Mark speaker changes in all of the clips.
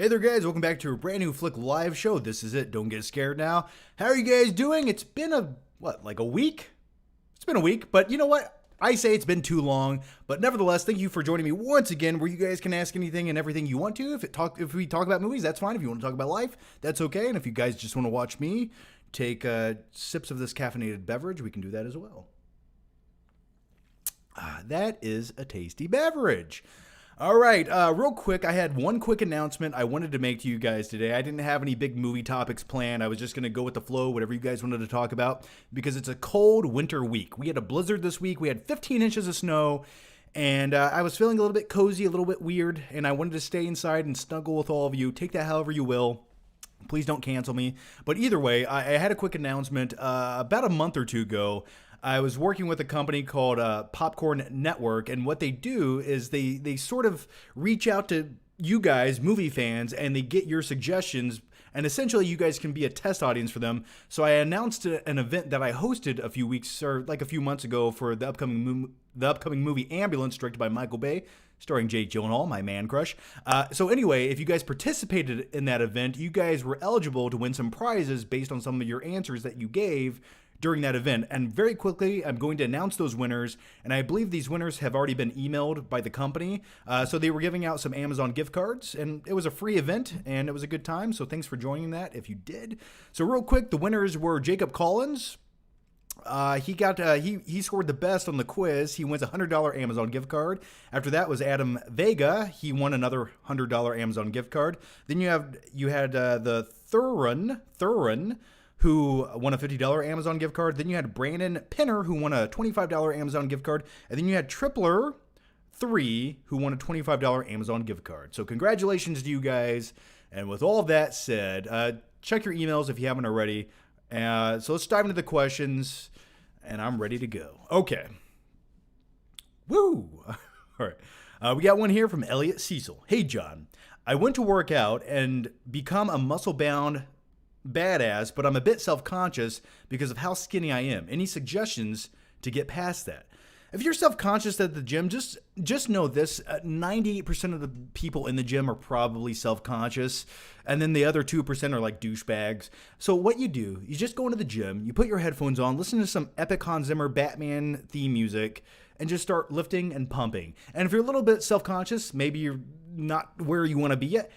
Speaker 1: Hey there guys, welcome back to a brand new Flick Live show. This is it, don't get scared now. How are you guys doing? It's been like a week? It's been a week, but you know what? I say it's been too long, but nevertheless, thank you for joining me once again, where you guys can ask anything and everything you want to. If we talk about movies, that's fine. If you want to talk about life, that's okay. And if you guys just want to watch me take sips of this caffeinated beverage, we can do that as well. That is a tasty beverage. All right, real quick, I had one quick announcement I wanted to make to you guys today. I didn't have any big movie topics planned. I was just going to go with the flow, whatever you guys wanted to talk about, because it's a cold winter week. We had a blizzard this week. We had 15 inches of snow, and I was feeling a little bit cozy, a little bit weird, and I wanted to stay inside and snuggle with all of you. Take that however you will. Please don't cancel me. But either way, I had a quick announcement. About a month or two ago, I was working with a company called Popcorn Network, and what they do is they sort of reach out to you guys, movie fans, and they get your suggestions, and essentially you guys can be a test audience for them. So I announced an event that I hosted a few months ago for the upcoming movie Ambulance, directed by Michael Bay, starring Jake Gyllenhaal, my man crush. So anyway, if you guys participated in that event, you guys were eligible to win some prizes based on some of your answers that you gave during that event. And very quickly, I'm going to announce those winners, and I believe these winners have already been emailed by the company. So they were giving out some Amazon gift cards, and it was a free event, and it was a good time, so thanks for joining that if you did. So real quick, the winners were Jacob Collins. He scored the best on the quiz. He wins a $100 Amazon gift card. After that was Adam Vega. He won another $100 Amazon gift card. Then you had the Thurin, who won a $50 Amazon gift card. Then you had Brandon Pinner, who won a $25 Amazon gift card. And then you had Tripler3, who won a $25 Amazon gift card. So congratulations to you guys. And with all of that said, check your emails if you haven't already. So let's dive into the questions, and I'm ready to go. Okay. Woo! All right. We got one here from Elliot Cecil. Hey, John. I went to work out and become a muscle-bound badass, but I'm a bit self-conscious because of how skinny I am. Any suggestions to get past that? If you're self-conscious at the gym, just know this: 98% of the people in the gym are probably self-conscious, and then the other 2% are like douchebags. So what you do, you just go into the gym, you put your headphones on, listen to some epic Hans Zimmer Batman theme music, and just start lifting and pumping. And if you're a little bit self-conscious, maybe you're not where you want to be yet,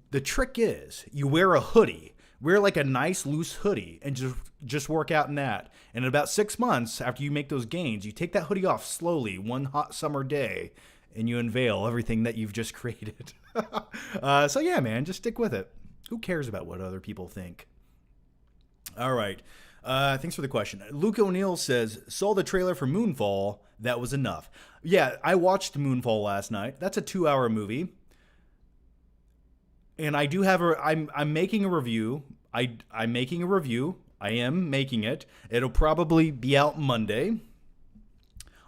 Speaker 1: the trick is you wear a hoodie. Wear like a nice loose hoodie and just work out in that. And in about 6 months after you make those gains, you take that hoodie off slowly one hot summer day and you unveil everything that you've just created. So yeah, man, just stick with it. Who cares about what other people think? All right. Thanks for the question. Luke O'Neill says, saw the trailer for Moonfall. That was enough. Yeah, I watched Moonfall last night. That's a 2-hour movie. And I do have I'm making a review. I'm making a review. I am making it. It'll probably be out Monday.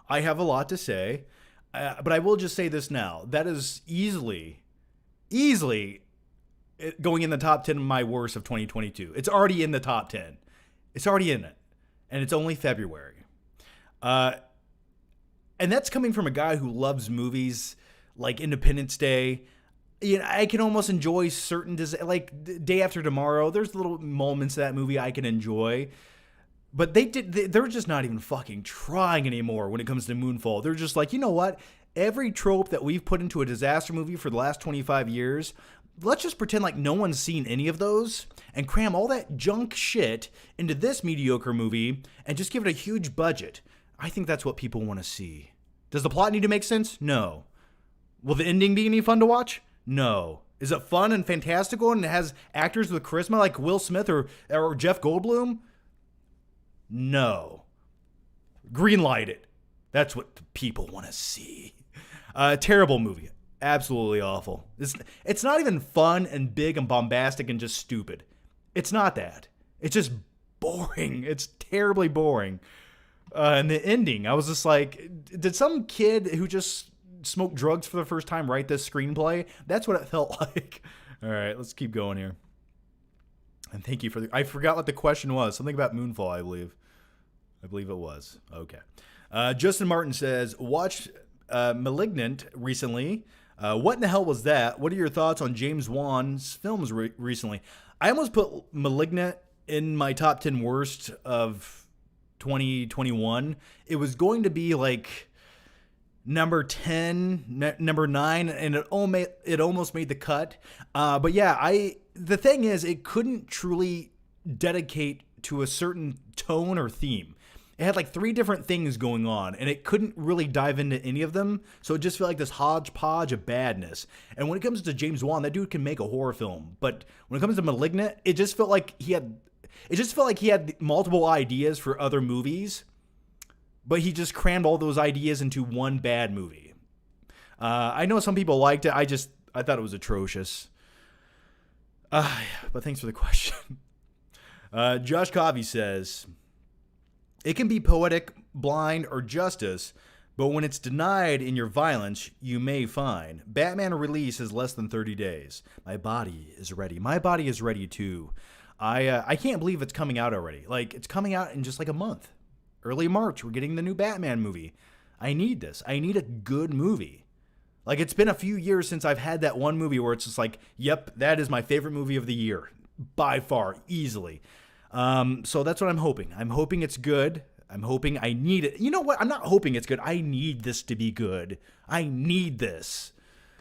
Speaker 1: I have a lot to say. But I will just say this now. That is easily going in the top 10 of my worst of 2022. It's already in the top 10. It's already in it. And it's only February. And that's coming from a guy who loves movies like Independence Day. You know, I can almost enjoy certain, like Day After Tomorrow. There's little moments of that movie I can enjoy. But they're just not even fucking trying anymore when it comes to Moonfall. They're just like, you know what? Every trope that we've put into a disaster movie for the last 25 years, let's just pretend like no one's seen any of those and cram all that junk shit into this mediocre movie and just give it a huge budget. I think that's what people want to see. Does the plot need to make sense? No. Will the ending be any fun to watch? No. Is it fun and fantastical and it has actors with charisma like Will Smith or Jeff Goldblum? No. Greenlight it. That's what people want to see. Terrible movie. Absolutely awful. It's not even fun and big and bombastic and just stupid. It's not that. It's just boring. It's terribly boring. And the ending, I was just like, did some kid who just smoked drugs for the first time write this screenplay? That's what it felt like. All right, let's keep going here. And thank you for I forgot what the question was. Something about Moonfall, I believe. I believe it was. Okay. Justin Martin says, watched Malignant recently. What in the hell was that? What are your thoughts on James Wan's films recently? I almost put *Malignant* in my top 10 worst of 2021. It was going to be like number 10, number 9, and it almost made the cut. But yeah, the thing is, it couldn't truly dedicate to a certain tone or theme. It had like 3 different things going on, and it couldn't really dive into any of them, so it just felt like this hodgepodge of badness. And when it comes to James Wan, that dude can make a horror film, but when it comes to *Malignant*, it just felt like he had multiple ideas for other movies, but he just crammed all those ideas into one bad movie. I know some people liked it. I thought it was atrocious. But thanks for the question. Josh Covey says, it can be poetic, blind, or justice, but when it's denied in your violence, you may find. Batman release is less than 30 days. My body is ready. My body is ready too. I can't believe it's coming out already. Like, it's coming out in just like a month. Early March, we're getting the new Batman movie. I need this. I need a good movie. Like, it's been a few years since I've had that one movie where it's just like, yep, that is my favorite movie of the year. By far, easily. So that's what I'm hoping. I'm hoping it's good. I'm hoping I need it. You know what? I'm not hoping it's good. I need this to be good. I need this.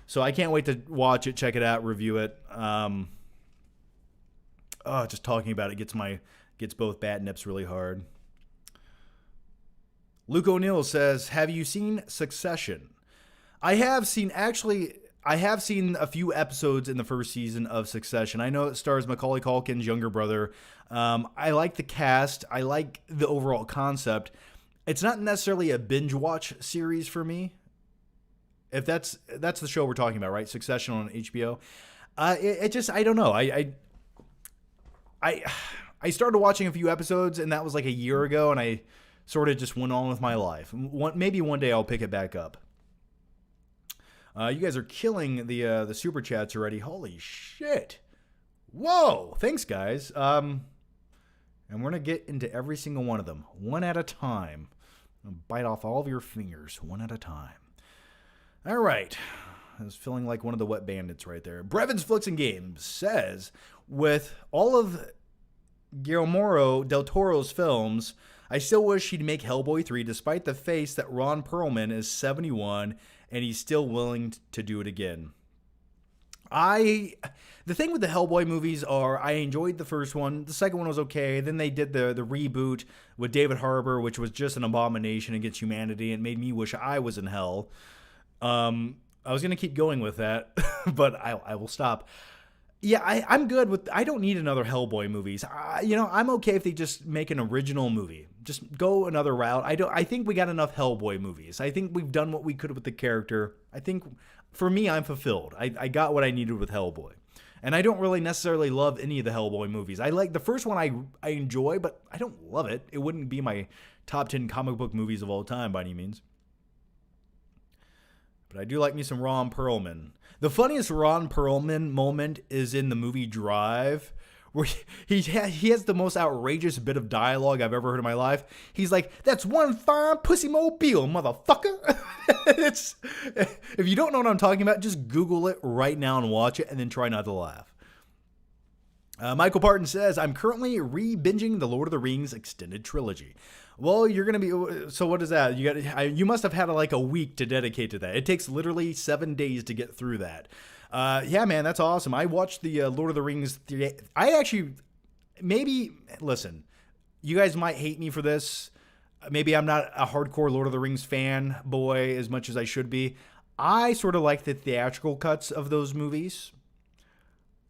Speaker 1: So I can't wait to watch it, check it out, review it. Just talking about it gets both bat nips really hard. Luke O'Neill says, have you seen Succession? I have seen a few episodes in the first season of Succession. I know it stars Macaulay Culkin's younger brother. I like the cast. I like the overall concept. It's not necessarily a binge watch series for me. If that's the show we're talking about, right? Succession on HBO. I don't know. I started watching a few episodes, and that was like a year ago, and I sort of just went on with my life. Maybe one day I'll pick it back up. You guys are killing the super chats already. Holy shit. Whoa. Thanks, guys. And we're going to get into every single one of them, one at a time. I'm going to bite off all of your fingers, one at a time. All right. I was feeling like one of the wet bandits right there. Brevins Flicks and Games says, with all of Guillermo del Toro's films, I still wish he'd make Hellboy 3 despite the face that Ron Perlman is 71 and he's still willing to do it again. The thing with the Hellboy movies are I enjoyed the first one. The second one was okay. Then they did the reboot with David Harbour, which was just an abomination against humanity and made me wish I was in hell. I was going to keep going with that, but I will stop. Yeah, I'm good with... I don't need another Hellboy movies. I'm okay if they just make an original movie. Just go another route. I think we got enough Hellboy movies. I think we've done what we could with the character. I think, for me, I'm fulfilled. I got what I needed with Hellboy. And I don't really necessarily love any of the Hellboy movies. I like the first one I enjoy, but I don't love it. It wouldn't be my top 10 comic book movies of all time by any means. But I do like me some Ron Perlman. The funniest Ron Perlman moment is in the movie Drive, where he has the most outrageous bit of dialogue I've ever heard in my life. He's like, "That's one fine pussy mobile, motherfucker." If you don't know what I'm talking about, just Google it right now and watch it, and then try not to laugh. Michael Parton says, I'm currently re-binging the Lord of the Rings extended trilogy. Well, you're going to be... So what is that? You must have had like a week to dedicate to that. It takes literally 7 days to get through that. Yeah, man, that's awesome. I watched the Lord of the Rings... I actually... Maybe... Listen, you guys might hate me for this. Maybe I'm not a hardcore Lord of the Rings fan boy as much as I should be. I sort of like the theatrical cuts of those movies.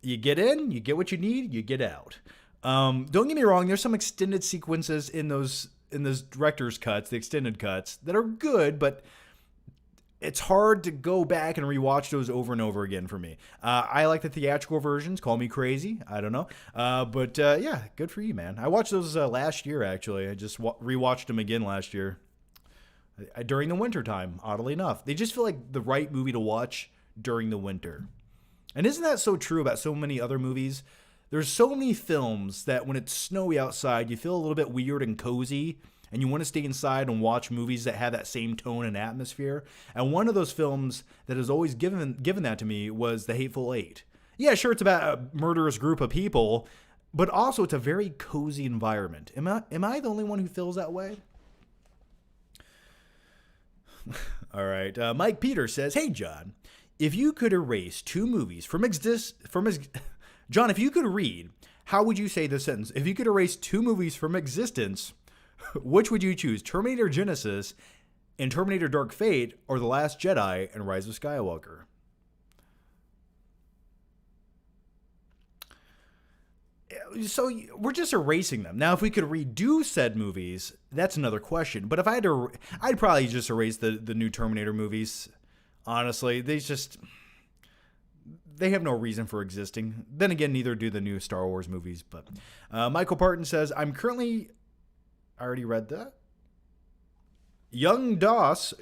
Speaker 1: You get in, you get what you need, you get out. Don't get me wrong, there's some extended sequences in those director's cuts, the extended cuts, that are good, but it's hard to go back and rewatch those over and over again for me. I like the theatrical versions. Call me crazy. I don't know. But yeah, good for you, man. I watched those last year, actually. I just rewatched them again last year. During the winter time, oddly enough. They just feel like the right movie to watch during the winter. And isn't that so true about so many other movies? There's so many films that when it's snowy outside, you feel a little bit weird and cozy. and you want to stay inside and watch movies that have that same tone and atmosphere. And one of those films that has always given that to me was The Hateful Eight. Yeah, sure, it's about a murderous group of people, but also it's a very cozy environment. Am I the only one who feels that way? All right. Mike Peter says, "Hey, John, if you could erase two movies John, if you could read, how would you say this sentence? If you could erase two movies from existence, which would you choose? Terminator Genisys and Terminator Dark Fate, or The Last Jedi and Rise of Skywalker?" So we're just erasing them. Now, if we could redo said movies, that's another question. But if I had to, I'd probably just erase the new Terminator movies. Honestly, they have no reason for existing. Then again, neither do the new Star Wars movies. But Michael Parton says, I already read that. Young Dos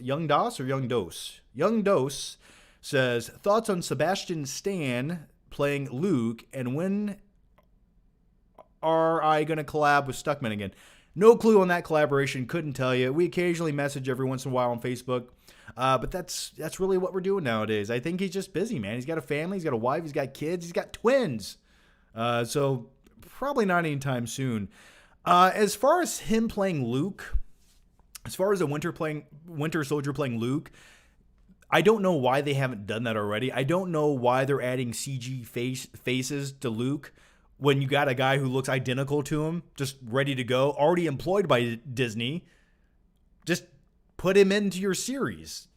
Speaker 1: says, thoughts on Sebastian Stan playing Luke, and when are I going to collab with Stuckman again? No clue on that collaboration. Couldn't tell you. We occasionally message every once in a while on Facebook. But that's really what we're doing nowadays. I think he's just busy, man. He's got a family. He's got a wife. He's got kids. He's got twins. So probably not anytime soon. As far as him playing Luke, as far as a Winter Soldier playing Luke, I don't know why they haven't done that already. I don't know why they're adding CG faces to Luke when you got a guy who looks identical to him, just ready to go, already employed by Disney. Just put him into your series.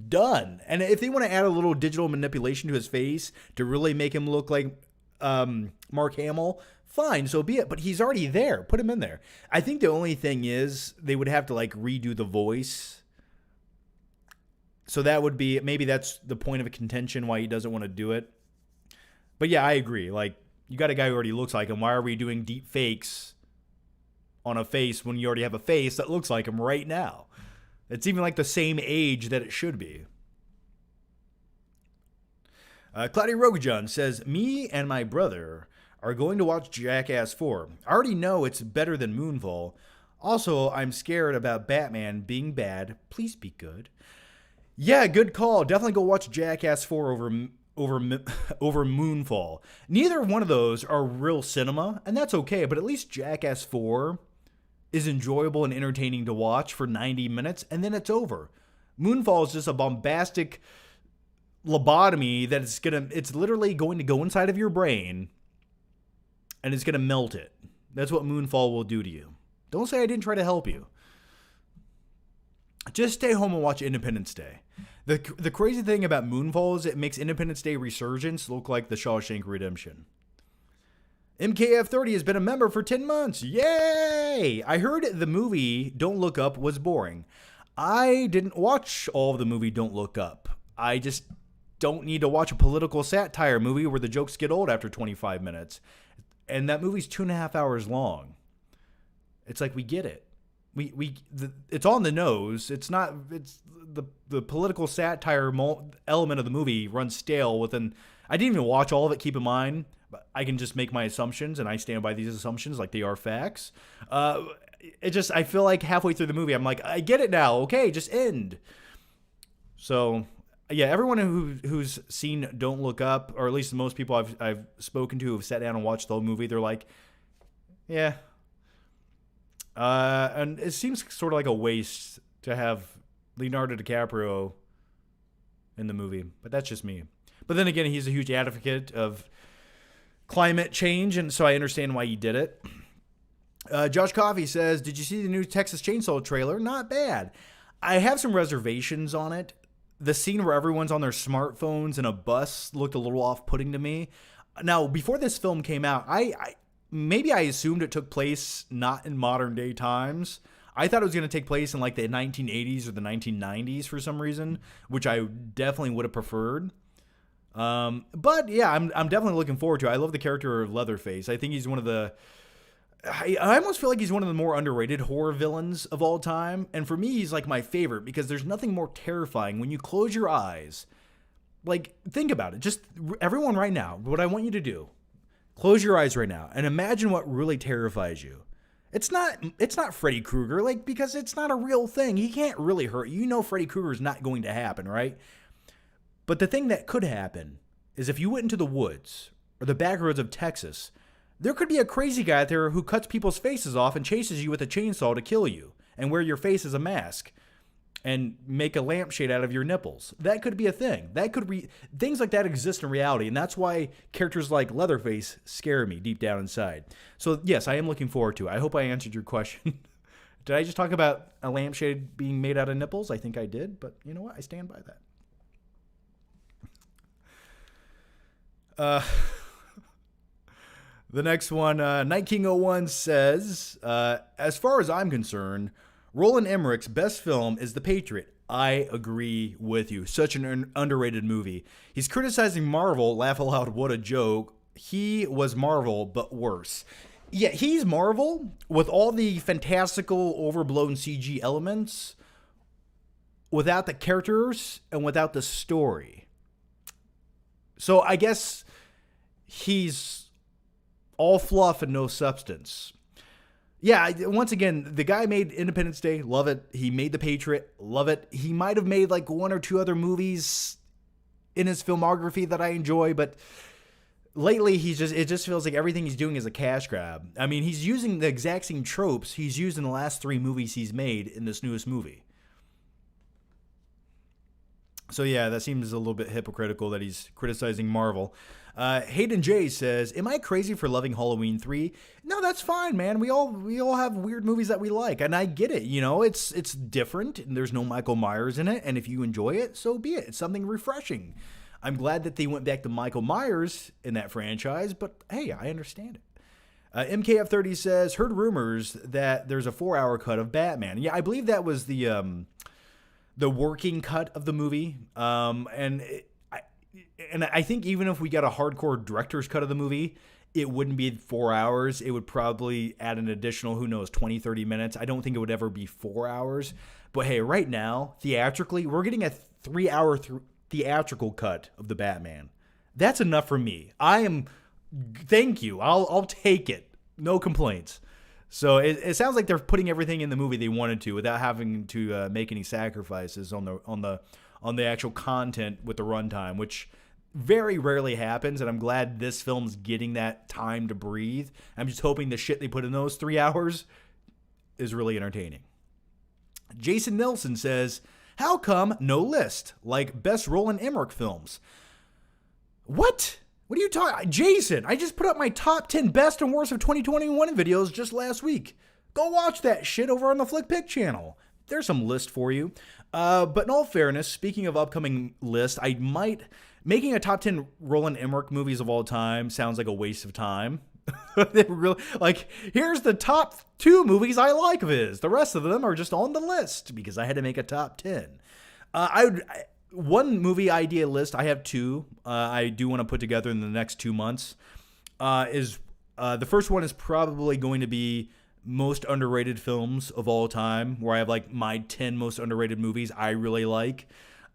Speaker 1: Done. And if they want to add a little digital manipulation to his face to really make him look like Mark Hamill, fine, so be it. But he's already there. Put him in there. I think the only thing is they would have to redo the voice. So that would be, maybe that's the point of a contention why he doesn't want to do it. But yeah, I agree. You got a guy who already looks like him. Why are we doing deep fakes on a face when you already have a face that looks like him right now? It's even the same age that it should be. Claudia Rogajon says, me and my brother are going to watch Jackass 4. I already know it's better than Moonfall. Also, I'm scared about Batman being bad. Please be good. Yeah, good call. Definitely go watch Jackass 4 over Moonfall. Neither one of those are real cinema, and that's okay, but at least Jackass 4 is enjoyable and entertaining to watch for 90 minutes, and then it's over. Moonfall is just a bombastic lobotomy that it's literally going to go inside of your brain, and it's going to melt it. That's what Moonfall will do to you. Don't say I didn't try to help you. Just stay home and watch Independence Day. The crazy thing about Moonfall is it makes Independence Day Resurgence look like the Shawshank Redemption. MKF30 has been a member for 10 months. Yay! I heard the movie Don't Look Up was boring. I didn't watch all of the movie Don't Look Up. I just don't need to watch a political satire movie where the jokes get old after 25 minutes. And that movie's 2.5 hours long. It's we get it. It's on the nose. It's the political satire element of the movie runs stale within. I didn't even watch all of it. Keep in mind, but I can just make my assumptions, and I stand by these assumptions like they are facts. I feel like halfway through the movie, I'm like, I get it now. Okay, just end. So yeah, everyone who's seen Don't Look Up, or at least most people I've spoken to who've sat down and watched the whole movie, they're like, yeah. And it seems sort of like a waste to have Leonardo DiCaprio in the movie, but that's just me. But then again, he's a huge advocate of climate change, and so I understand why he did it. Josh Coffey says, did you see the new Texas Chainsaw trailer? Not bad. I have some reservations on it. The scene where everyone's on their smartphones in a bus looked a little off-putting to me. Now, before this film came out, maybe I assumed it took place not in modern day times. I thought it was going to take place in the 1980s or the 1990s for some reason, which I definitely would have preferred. But yeah, I'm definitely looking forward to it. I love the character of Leatherface. I think he's one of the... I almost feel like he's one of the more underrated horror villains of all time. And for me, he's my favorite because there's nothing more terrifying when you close your eyes. Think about it. Just everyone right now, what I want you to do, close your eyes right now and imagine what really terrifies you. It's not Freddy Krueger, like, because it's not a real thing. He can't really hurt you. You know Freddy Krueger is not going to happen, right? But the thing that could happen is if you went into the woods or the back roads of Texas, there could be a crazy guy out there who cuts people's faces off and chases you with a chainsaw to kill you and wear your face as a mask and make a lampshade out of your nipples. That could be a thing. Things like that exist in reality, and that's why characters like Leatherface scare me deep down inside. So yes, I am looking forward to it. I hope I answered your question. Did I just talk about a lampshade being made out of nipples? I think I did, but you know what? I stand by that. The next one, Night King 01 says, as far as I'm concerned, Roland Emmerich's best film is The Patriot. I agree with you. Such an underrated movie. He's criticizing Marvel. Laugh aloud, what a joke. He was Marvel, but worse. Yeah, he's Marvel with all the fantastical, overblown CG elements, without the characters and without the story. So I guess he's all fluff and no substance. Yeah, once again, the guy made Independence Day, love it. He made The Patriot, love it. He might have made like one or two other movies in his filmography that I enjoy, but lately it just feels like everything he's doing is a cash grab. I mean, he's using the exact same tropes he's used in the last 3 movies he's made in this newest movie. So yeah, that seems a little bit hypocritical that he's criticizing Marvel. Hayden J says, am I crazy for loving Halloween 3? No, that's fine, man. We all have weird movies that we like, and I get it. You know, it's different, and there's no Michael Myers in it, and if you enjoy it, so be it. It's something refreshing. I'm glad that they went back to Michael Myers in that franchise, but hey, I understand it. MKF30 says, heard rumors that there's a 4-hour cut of Batman. Yeah, I believe that was the working cut of the movie, and I think even if we got a hardcore director's cut of the movie, it wouldn't be 4 hours. It would probably add an additional, 20, 30 minutes. I don't think it would ever be 4 hours. But hey, right now, theatrically, we're getting a 3-hour theatrical cut of the Batman. That's enough for me. Thank you. I'll take it. No complaints. So it sounds like they're putting everything in the movie they wanted to without having to make any sacrifices on the actual content with the runtime, which very rarely happens, and I'm glad this film's getting that time to breathe. I'm just hoping the shit they put in those 3 hours is really entertaining. Jason Nelson says, how come no list like best Roland Emmerich films? What? What are you talking? Jason, I just put up my top 10 best and worst of 2021 videos just last week. Go watch that shit over on the FlickPick channel. There's some list for you. But in all fairness, speaking of upcoming lists, making a top 10 Roland Emmerich movies of all time sounds like a waste of time. Here's the top 2 movies I like of his. The rest of them are just on the list because I had to make a top 10. One movie idea list, I have 2. I do want to put together in the next 2 months. The first one is probably going to be most underrated films of all time, where I have like my 10 most underrated movies I really like.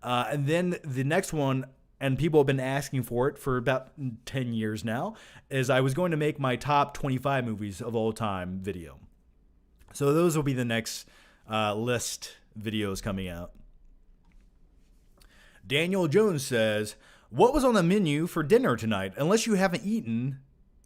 Speaker 1: And then the next one, and people have been asking for it for about 10 years now, is I was going to make my top 25 movies of all time video. So those will be the next list videos coming out. Daniel Jones says, what was on the menu for dinner tonight? Unless you haven't eaten,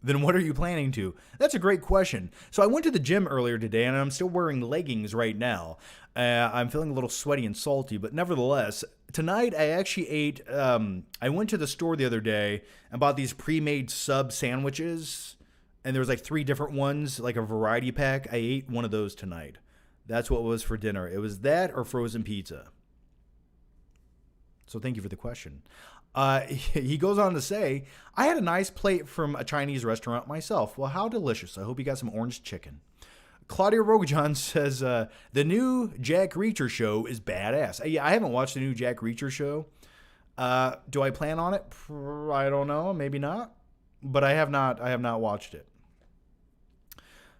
Speaker 1: then what are you planning to? That's a great question. So I went to the gym earlier today, and I'm still wearing leggings right now. I'm feeling a little sweaty and salty, but nevertheless, tonight I actually ate, I went to the store the other day and bought these pre-made sub sandwiches, and there was like 3 different ones, like a variety pack. I ate one of those tonight. That's what was for dinner. It was that or frozen pizza. So thank you for the question. He goes on to say, I had a nice plate from a Chinese restaurant myself. Well, how delicious. I hope you got some orange chicken. Claudia Rogajon says, the new Jack Reacher show is badass. Yeah, I haven't watched the new Jack Reacher show. Do I plan on it? I don't know. Maybe not. But I have not watched it.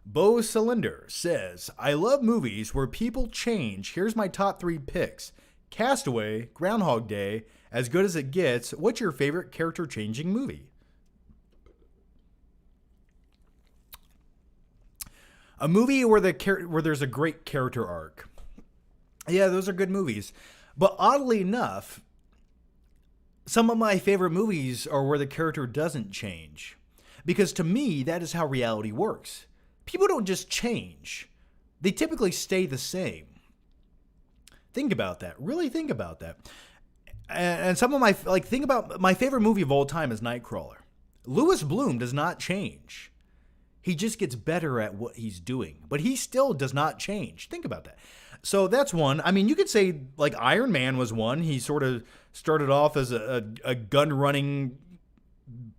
Speaker 1: Bo Cylinder says, I love movies where people change. Here's my top 3 picks. Castaway, Groundhog Day, As Good as It Gets. What's your favorite character-changing movie? A movie where where there's a great character arc. Yeah, those are good movies. But oddly enough, some of my favorite movies are where the character doesn't change. Because to me, that is how reality works. People don't just change. They typically stay the same. Think about that. Really think about that. And some of my, think about my favorite movie of all time is Nightcrawler. Louis Bloom does not change. He just gets better at what he's doing. But he still does not change. Think about that. So that's one. I mean, you could say like Iron Man was one. He sort of started off as a gun-running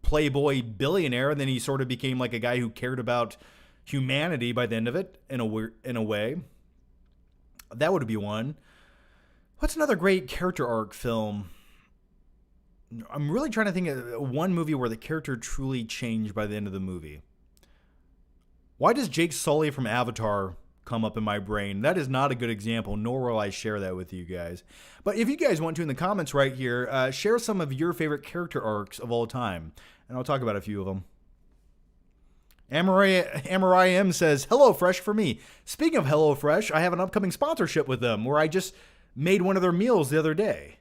Speaker 1: playboy billionaire, and then he sort of became like a guy who cared about humanity by the end of it, in a way. That would be one. What's another great character arc film? I'm really trying to think of one movie where the character truly changed by the end of the movie. Why does Jake Sully from Avatar come up in my brain? That is not a good example, nor will I share that with you guys. But if you guys want to, in the comments right here, share some of your favorite character arcs of all time, and I'll talk about a few of them. Emmerich M says, HelloFresh for me. Speaking of HelloFresh, I have an upcoming sponsorship with them where I just made one of their meals the other day.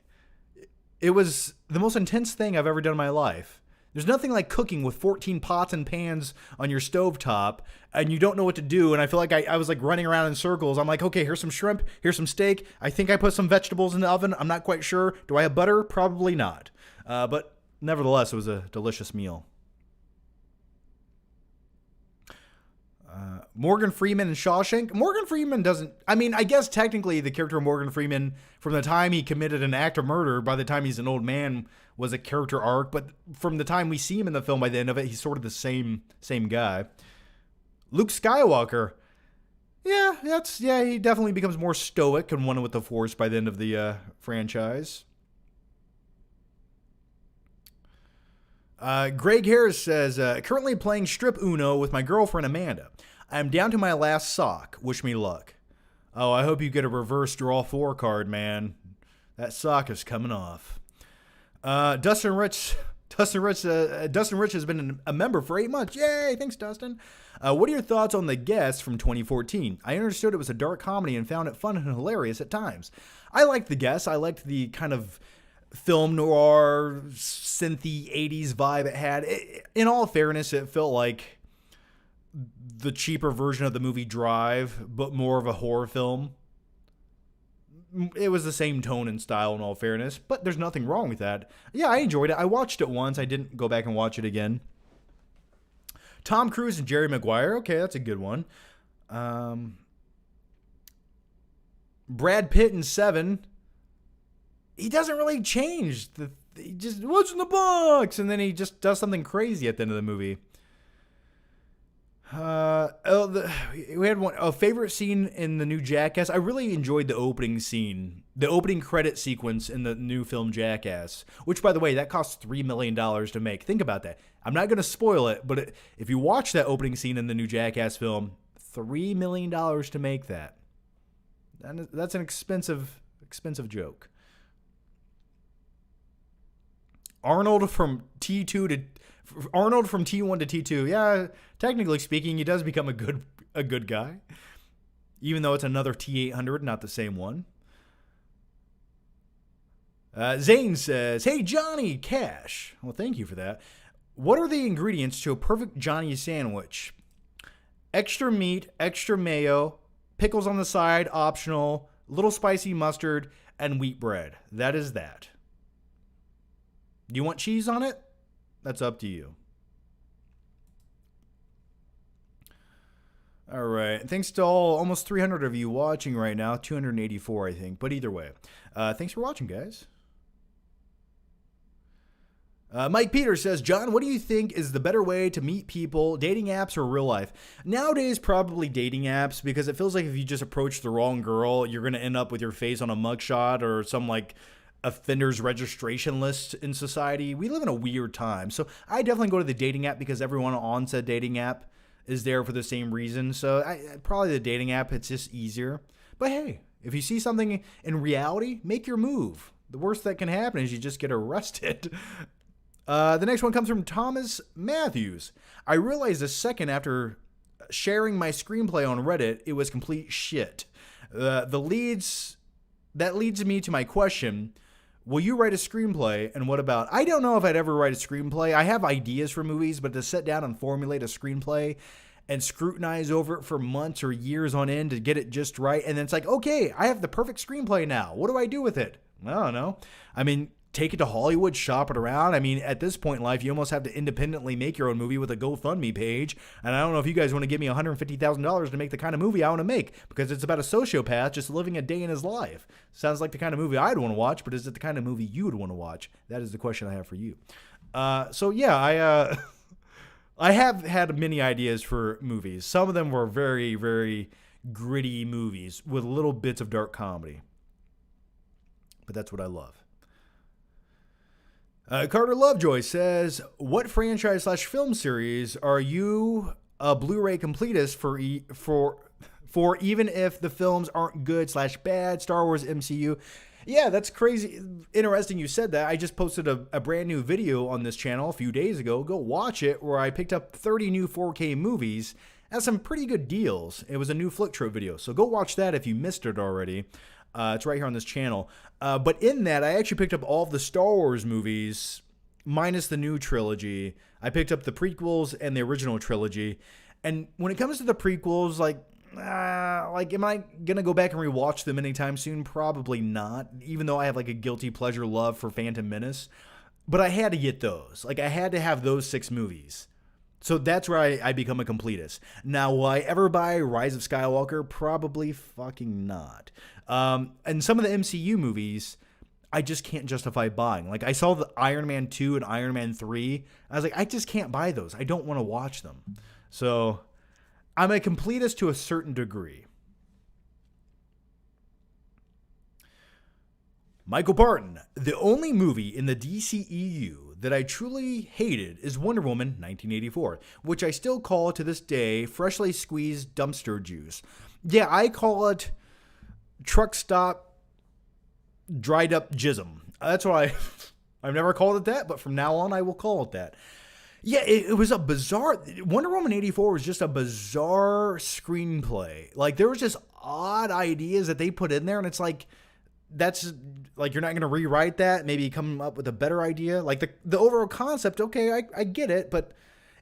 Speaker 1: It was the most intense thing I've ever done in my life. There's nothing like cooking with 14 pots and pans on your stovetop and you don't know what to do. And I feel like I was like running around in circles. I'm like, okay, here's some shrimp. Here's some steak. I think I put some vegetables in the oven. I'm not quite sure. Do I have butter? Probably not. But nevertheless, it was a delicious meal. Morgan Freeman and Shawshank. Morgan Freeman doesn't... I mean, I guess technically the character of Morgan Freeman, from the time he committed an act of murder, by the time he's an old man, was a character arc. But from the time we see him in the film, by the end of it, he's sort of the same guy. Luke Skywalker. Yeah, he definitely becomes more stoic and one with the Force by the end of the franchise. Greg Harris says, currently playing strip Uno with my girlfriend Amanda. I'm down to my last sock. Wish me luck. Oh, I hope you get a reverse draw 4 card, man. That sock is coming off. Dustin Rich has been a member for 8 months. Yay! Thanks, Dustin. What are your thoughts on The Guest from 2014? I understood it was a dark comedy and found it fun and hilarious at times. I liked The Guest. I liked the kind of film noir, synthy 80s vibe it had. In all fairness, it felt like the cheaper version of the movie Drive, but more of a horror film. It was the same tone and style in all fairness, but there's nothing wrong with that. Yeah, I enjoyed it. I watched it once. I didn't go back and watch it again. Tom Cruise and Jerry Maguire. Okay, that's a good one. Brad Pitt in Seven. He doesn't really change. He just, what's in the box? And then he just does something crazy at the end of the movie. We had a favorite scene in the new Jackass. I really enjoyed the opening scene, the opening credit sequence in the new film Jackass, which, by the way, that cost $3 million to make. Think about that. I'm not going to spoil it, but if you watch that opening scene in the new Jackass film, $3 million to make that. That's an expensive joke. Arnold from T1 to T2. Yeah, technically speaking, he does become a good guy, even though it's another T800, not the same one. Zane says, "Hey Johnny Cash." Well, thank you for that. What are the ingredients to a perfect Johnny sandwich? Extra meat, extra mayo, pickles on the side, optional, little spicy mustard, and wheat bread. That is that. Do you want cheese on it? That's up to you. All right. Thanks to almost 300 of you watching right now. 284, I think. But either way, thanks for watching, guys. Mike Peters says, John, what do you think is the better way to meet people, dating apps or real life? Nowadays, probably dating apps, because it feels like if you just approach the wrong girl, you're going to end up with your face on a mugshot or some like offenders registration list in society. We live in a weird time. So I definitely go to the dating app because everyone on said dating app is there for the same reason. So probably the dating app, it's just easier. But hey, if you see something in reality, make your move. The worst that can happen is you just get arrested. The next one comes from Thomas Matthews. I realized a second after sharing my screenplay on Reddit, it was complete shit. That leads me to my question. Will you write a screenplay? And what about, I don't know if I'd ever write a screenplay. I have ideas for movies, but to sit down and formulate a screenplay and scrutinize over it for months or years on end to get it just right. And then it's like, okay, I have the perfect screenplay now. What do I do with it? I don't know. I mean, take it to Hollywood, shop it around. I mean, at this point in life, you almost have to independently make your own movie with a GoFundMe page. And I don't know if you guys want to give me $150,000 to make the kind of movie I want to make, because it's about a sociopath just living a day in his life. Sounds like the kind of movie I'd want to watch, but is it the kind of movie you would want to watch? That is the question I have for you. So yeah, I have had many ideas for movies. Some of them were very, very gritty movies with little bits of dark comedy. But that's what I love. Carter Lovejoy says, what franchise / film series are you a Blu-ray completist for even if the films aren't good / bad? Star Wars, MCU. Yeah, that's crazy. Interesting you said that. I just posted a brand new video on this channel a few days ago. Go watch it, where I picked up 30 new 4K movies at some pretty good deals. It was a new Flick Trove video, so go watch that if you missed it already. It's right here on this channel. But in that, I actually picked up all of the Star Wars movies, minus the new trilogy. I picked up the prequels and the original trilogy. And when it comes to the prequels, am I gonna go back and rewatch them anytime soon? Probably not, even though I have like a guilty pleasure love for Phantom Menace. But I had to get those. Like, I had to have those 6 movies. So that's where I become a completist. Now, will I ever buy Rise of Skywalker? Probably fucking not. And some of the MCU movies, I just can't justify buying. Like, I saw the Iron Man 2 and Iron Man 3. I was like, I just can't buy those. I don't want to watch them. So I'm a completist to a certain degree. Michael Barton, the only movie in the DCEU that I truly hated is Wonder Woman 1984, which I still call to this day freshly squeezed dumpster juice. Yeah, I call it truck stop dried up jism. That's why I've never called it that, but from now on I will call it that. Yeah, it was a bizarre... Wonder Woman 84 was just a bizarre screenplay. Like, there was just odd ideas that they put in there, and it's like, that's... Like, you're not going to rewrite that, maybe come up with a better idea. Like, the overall concept, okay, I get it, but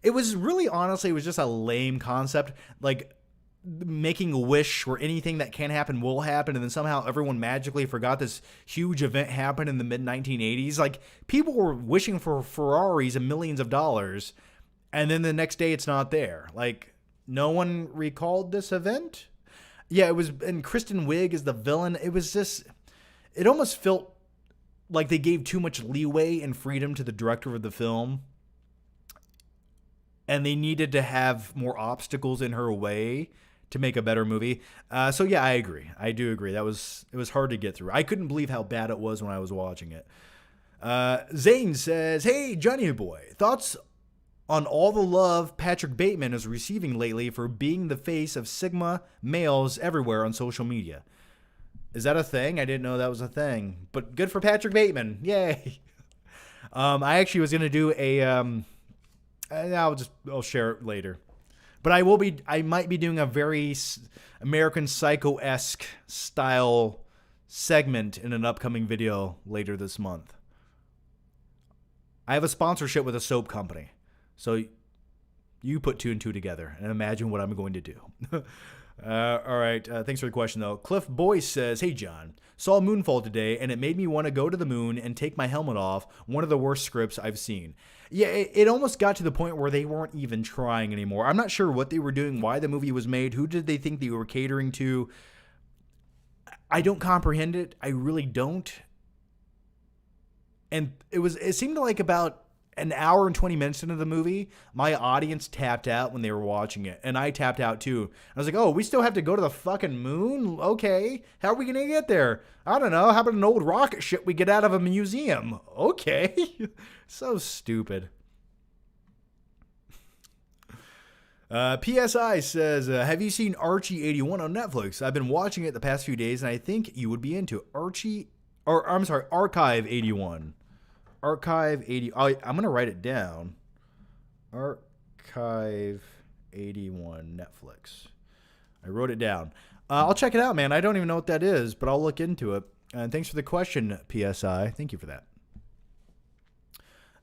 Speaker 1: it was really, honestly, it was just a lame concept. Like, making a wish where anything that can happen will happen, and then somehow everyone magically forgot this huge event happened in the mid-1980s. Like, people were wishing for Ferraris and millions of dollars, and then the next day it's not there. Like, no one recalled this event? Yeah, it was, and Kristen Wiig is the villain. It was just, it almost felt like they gave too much leeway and freedom to the director of the film, and they needed to have more obstacles in her way to make a better movie. So yeah, I agree. I do agree. It was hard to get through. I couldn't believe how bad it was when I was watching it. Zane says, hey, Johnny boy, thoughts on all the love Patrick Bateman is receiving lately for being the face of Sigma males everywhere on social media. Is that a thing? I didn't know that was a thing, but good for Patrick Bateman. Yay. I actually was going to do I'll share it later. But I might be doing a very American Psycho-esque style segment in an upcoming video later this month. I have a sponsorship with a soap company. So you put 2 and 2 together and imagine what I'm going to do. All right. Thanks for the question, though. Cliff Boyce says, hey, John, saw Moonfall today, and it made me want to go to the moon and take my helmet off. One of the worst scripts I've seen. Yeah, it almost got to the point where they weren't even trying anymore. I'm not sure what they were doing, why the movie was made, who did they think they were catering to. I don't comprehend it. I really don't. And it seemed like about an hour and 20 minutes into the movie, my audience tapped out when they were watching it, and I tapped out too. I was like, oh, we still have to go to the fucking moon? Okay. How are we going to get there? I don't know. How about an old rocket ship we get out of a museum? Okay. So stupid. PSI says, have you seen Archie 81 on Netflix? I've been watching it the past few days, and I think you would be into Archive 81. Archive 80. I'm going to write it down. Archive 81 Netflix. I wrote it down. I'll check it out, man. I don't even know what that is, but I'll look into it. And thanks for the question, PSI. Thank you for that.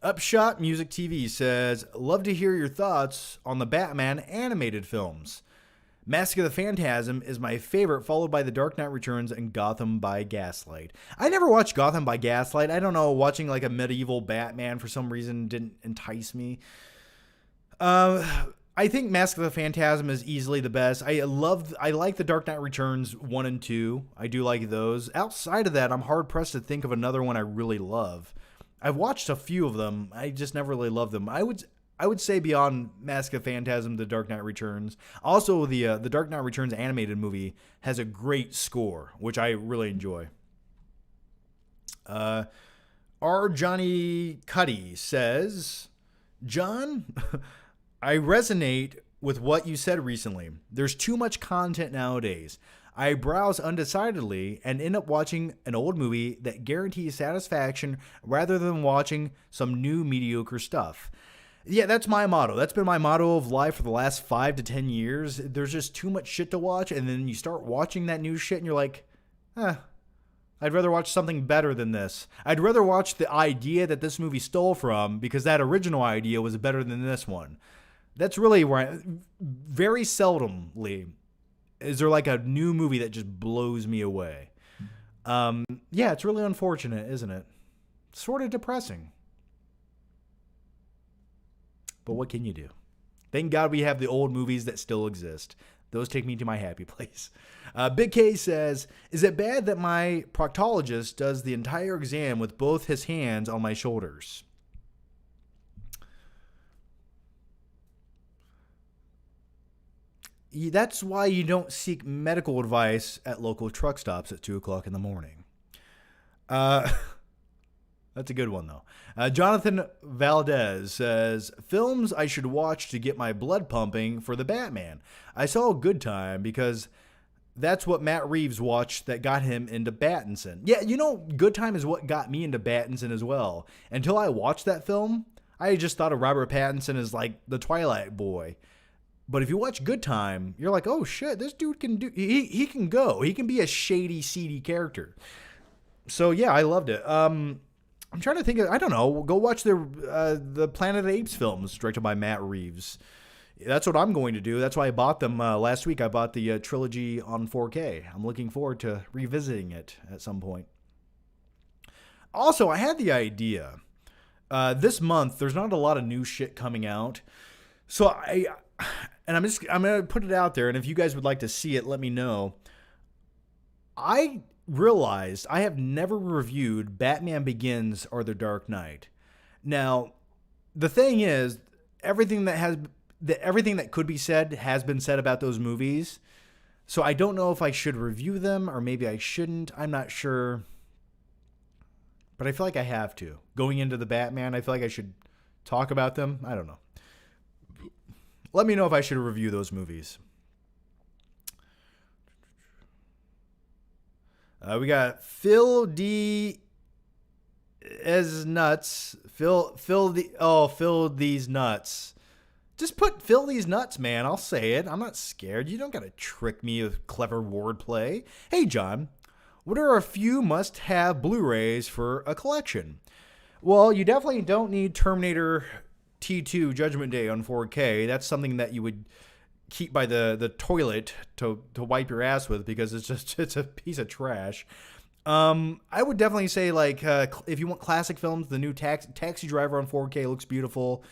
Speaker 1: Upshot Music TV says, love to hear your thoughts on the Batman animated films. Mask of the Phantasm is my favorite, followed by The Dark Knight Returns and Gotham by Gaslight. I never watched Gotham by Gaslight. I don't know, watching like a medieval Batman for some reason didn't entice me. I think Mask of the Phantasm is easily the best. I like The Dark Knight Returns 1 and 2. I do like those. Outside of that, I'm hard-pressed to think of another one I really love. I've watched a few of them. I just never really loved them. I would say beyond Mask of Phantasm, The Dark Knight Returns. Also, the Dark Knight Returns animated movie has a great score, which I really enjoy. R. Johnny Cuddy says, John, I resonate with what you said recently. There's too much content nowadays. I browse undecidedly and end up watching an old movie that guarantees satisfaction rather than watching some new mediocre stuff. Yeah, that's my motto. That's been my motto of life for the last 5 to 10 years. There's just too much shit to watch, and then you start watching that new shit, and you're like, I'd rather watch something better than this. I'd rather watch the idea that this movie stole from, because that original idea was better than this one. That's really where very seldomly is there like a new movie that just blows me away. Yeah, it's really unfortunate, isn't it? Sort of depressing. But what can you do? Thank God we have the old movies that still exist. Those take me to my happy place. Big K says, is it bad that my proctologist does the entire exam with both his hands on my shoulders? That's why you don't seek medical advice at local truck stops at 2 o'clock in the morning. That's a good one, though. Jonathan Valdez says, films I should watch to get my blood pumping for the Batman. I saw Good Time because that's what Matt Reeves watched that got him into Pattinson. Yeah, you know, Good Time is what got me into Pattinson as well. Until I watched that film, I just thought of Robert Pattinson as like the Twilight boy. But if you watch Good Time, you're like, oh shit, this dude can do, he can go. He can be a shady, seedy character. So yeah, I loved it. I'm trying to think of, I don't know, go watch the Planet of the Apes films directed by Matt Reeves. That's what I'm going to do. That's why I bought them last week. I bought the trilogy on 4K. I'm looking forward to revisiting it at some point. Also, I had the idea. This month, there's not a lot of new shit coming out. So I'm going to put it out there, and if you guys would like to see it, let me know. I realized I have never reviewed Batman Begins or The Dark Knight. Now, the thing is, everything that could be said has been said about those movies. So I don't know if I should review them or maybe I shouldn't. I'm not sure. But I feel like I have to. Going into the Batman, I feel like I should talk about them. I don't know. Let me know if I should review those movies. We got Phil D as nuts. Phil these nuts. Just put Phil these nuts, man. I'll say it. I'm not scared. You don't got to trick me with clever wordplay. Hey, John, what are a few must-have Blu-rays for a collection? Well, you definitely don't need Terminator T2 Judgment Day on 4K. That's something that you would keep by the toilet to wipe your ass with because it's a piece of trash. I would definitely say like if you want classic films, the new Taxi Driver on 4K looks beautiful.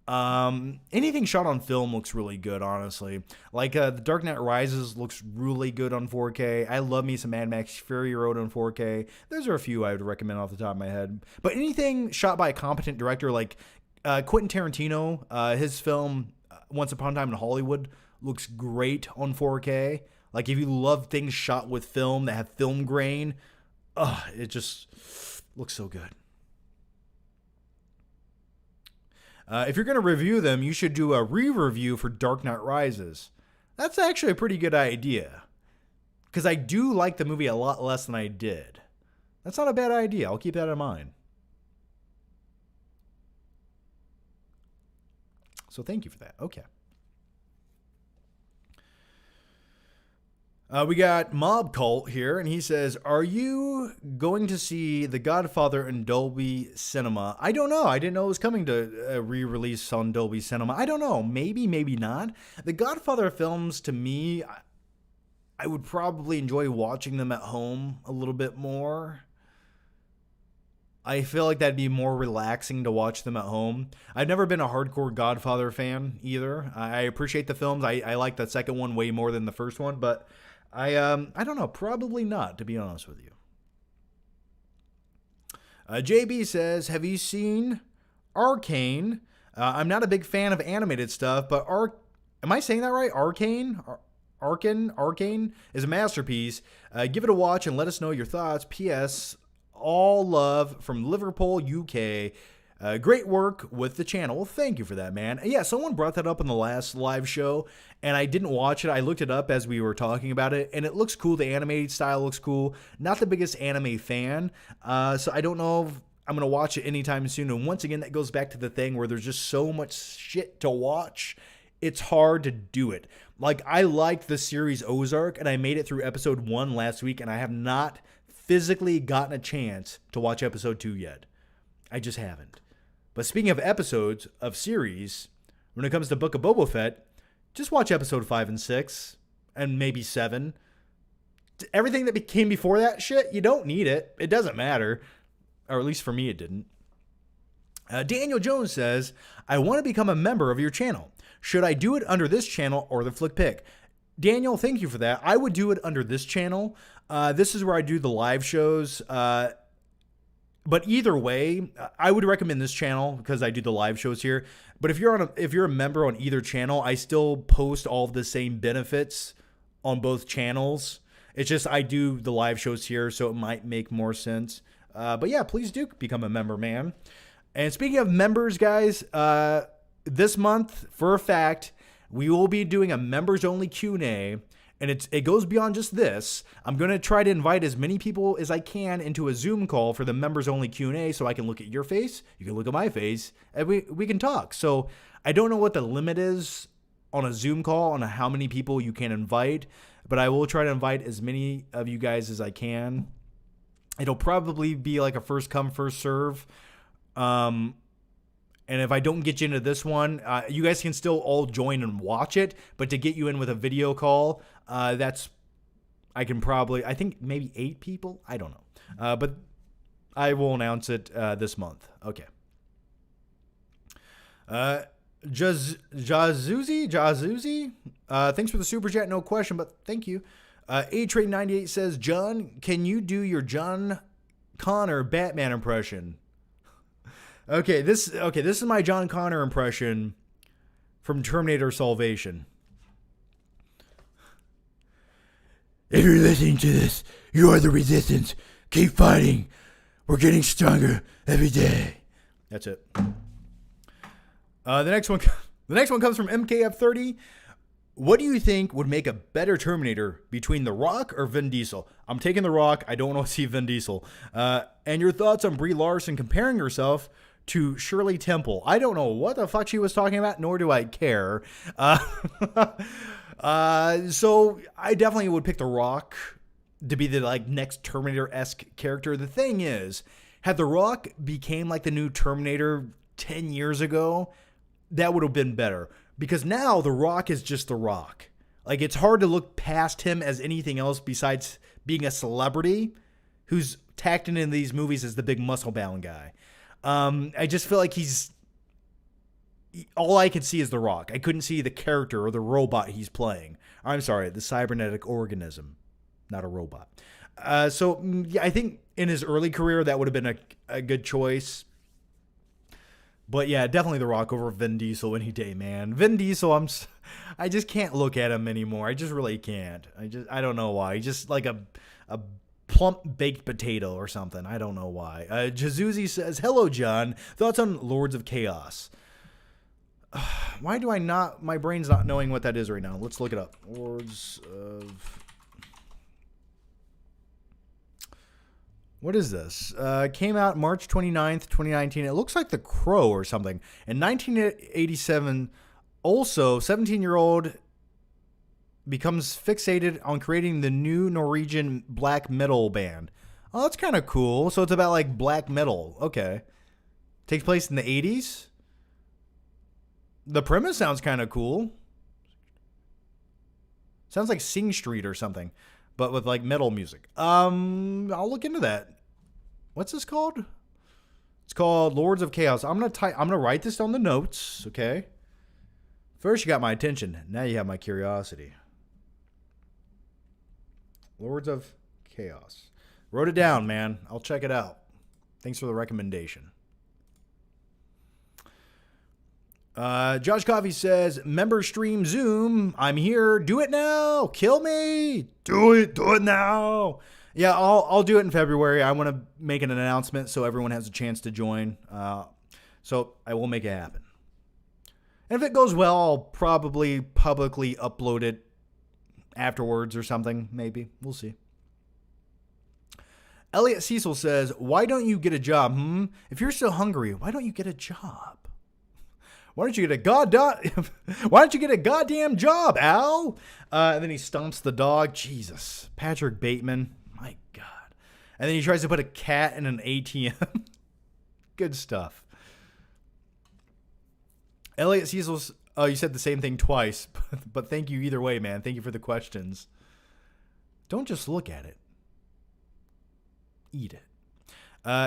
Speaker 1: Anything shot on film looks really good, honestly. Like The Dark Knight Rises looks really good on 4K. I love me some Mad Max Fury Road on 4K. Those are a few I would recommend off the top of my head. But anything shot by a competent director like Quentin Tarantino, his film Once Upon a Time in Hollywood looks great on 4K. Like if you love things shot with film that have film grain, it just looks so good. If you're going to review them, you should do a re-review for Dark Knight Rises. That's actually a pretty good idea. Because I do like the movie a lot less than I did. That's not a bad idea. I'll keep that in mind. So thank you for that. Okay. We got Mob Cult here, and he says, are you going to see The Godfather in Dolby Cinema? I don't know. I didn't know it was coming to a re-release on Dolby Cinema. I don't know. Maybe, maybe not. The Godfather films, to me, I would probably enjoy watching them at home a little bit more. I feel like that'd be more relaxing to watch them at home. I've never been a hardcore Godfather fan either. I appreciate the films. I like the second one way more than the first one, but I don't know. Probably not, to be honest with you. JB says, have you seen Arcane? I'm not a big fan of animated stuff, but am I saying that right? Arcane is a masterpiece. Give it a watch and let us know your thoughts. P.S. All love from Liverpool, UK. Great work with the channel. Well, thank you for that, man. Yeah, someone brought that up in the last live show, and I didn't watch it. I looked it up as we were talking about it, and it looks cool. The animated style looks cool. Not the biggest anime fan, so I don't know if I'm going to watch it anytime soon. And once again, that goes back to the thing where there's just so much shit to watch. It's hard to do it. Like, I liked the series Ozark, and I made it through episode 1 last week, and I have not physically gotten a chance to watch episode 2 yet. I just haven't. But speaking of episodes of series, when it comes to Book of Boba Fett, just watch episode 5 and 6, and maybe 7. Everything that came before that shit, you don't need it. It doesn't matter. Or at least for me, it didn't. Daniel Jones says, I want to become a member of your channel. Should I do it under this channel or the Flick Pick? Daniel, thank you for that. I would do it under this channel. This is where I do the live shows. But either way, I would recommend this channel because I do the live shows here. But if you're a member on either channel, I still post all of the same benefits on both channels. It's just I do the live shows here, so it might make more sense. But yeah, please do become a member, man. And speaking of members, guys, this month, for a fact, we will be doing a members-only Q&A. And it goes beyond just this. I'm going to try to invite as many people as I can into a Zoom call for the members-only Q&A so I can look at your face, you can look at my face, and we can talk. So I don't know what the limit is on a Zoom call on how many people you can invite, but I will try to invite as many of you guys as I can. It'll probably be like a first come, first serve. And if I don't get you into this one, you guys can still all join and watch it. But to get you in with a video call, I think maybe 8 people. I don't know. But I will announce it this month. Okay. Jazuzi. Thanks for the super chat. No question, but thank you. A-Trade98 says, John, can you do your John Connor Batman impression? Okay, this is my John Connor impression from Terminator Salvation. If you're listening to this, you are the resistance. Keep fighting. We're getting stronger every day. That's it. The next one comes from MKF30. What do you think would make a better Terminator between The Rock or Vin Diesel? I'm taking The Rock. I don't want to see Vin Diesel. And your thoughts on Brie Larson comparing herself to Shirley Temple. I don't know what the fuck she was talking about, nor do I care. So I definitely would pick The Rock to be the next Terminator-esque character. The thing is, had The Rock became like the new Terminator 10 years ago, that would have been better. Because now The Rock is just The Rock. Like, it's hard to look past him as anything else besides being a celebrity who's tacked into these movies as the big muscle-bound guy. I just feel like all I could see is The Rock. I couldn't see the character or the robot he's playing. I'm sorry, the cybernetic organism, not a robot. So yeah, I think in his early career, that would have been a good choice. But yeah, definitely The Rock over Vin Diesel any day, man. Vin Diesel, I just can't look at him anymore. I just really can't. I don't know why. He's just like a plump baked potato or something. I don't know why. Jazuzi says, hello, John. Thoughts on Lords of Chaos? Why do my brain's not knowing what that is right now. Let's look it up. Lords of... What is this? Came out March 29th, 2019. It looks like The Crow or something. In 1987, also, 17-year-old becomes fixated on creating the new Norwegian black metal band. Oh, that's kind of cool. So it's about like black metal. Okay. Takes place in the 80s. The premise sounds kind of cool. Sounds like Sing Street or something, but with like metal music. I'll look into that. What's this called? It's called Lords of Chaos. I'm gonna write this on the notes, okay? First you got my attention. Now you have my curiosity. Lords of Chaos. Wrote it down, man. I'll check it out. Thanks for the recommendation. Josh Coffey says, member stream Zoom. I'm here. Do it now. Kill me. Do it now. Yeah, I'll do it in February. I want to make an announcement so everyone has a chance to join. So I will make it happen. And if it goes well, I'll probably publicly upload it afterwards or something. Maybe. We'll see. Elliot Cecil says, why don't you get a job? If you're so hungry, why don't you get a job? Why don't you get a goddamn job, Al? And then he stomps the dog. Jesus. Patrick Bateman. My God. And then he tries to put a cat in an ATM. Good stuff. Elliot Cecil's... Oh, you said the same thing twice. But thank you either way, man. Thank you for the questions. Don't just look at it. Eat it.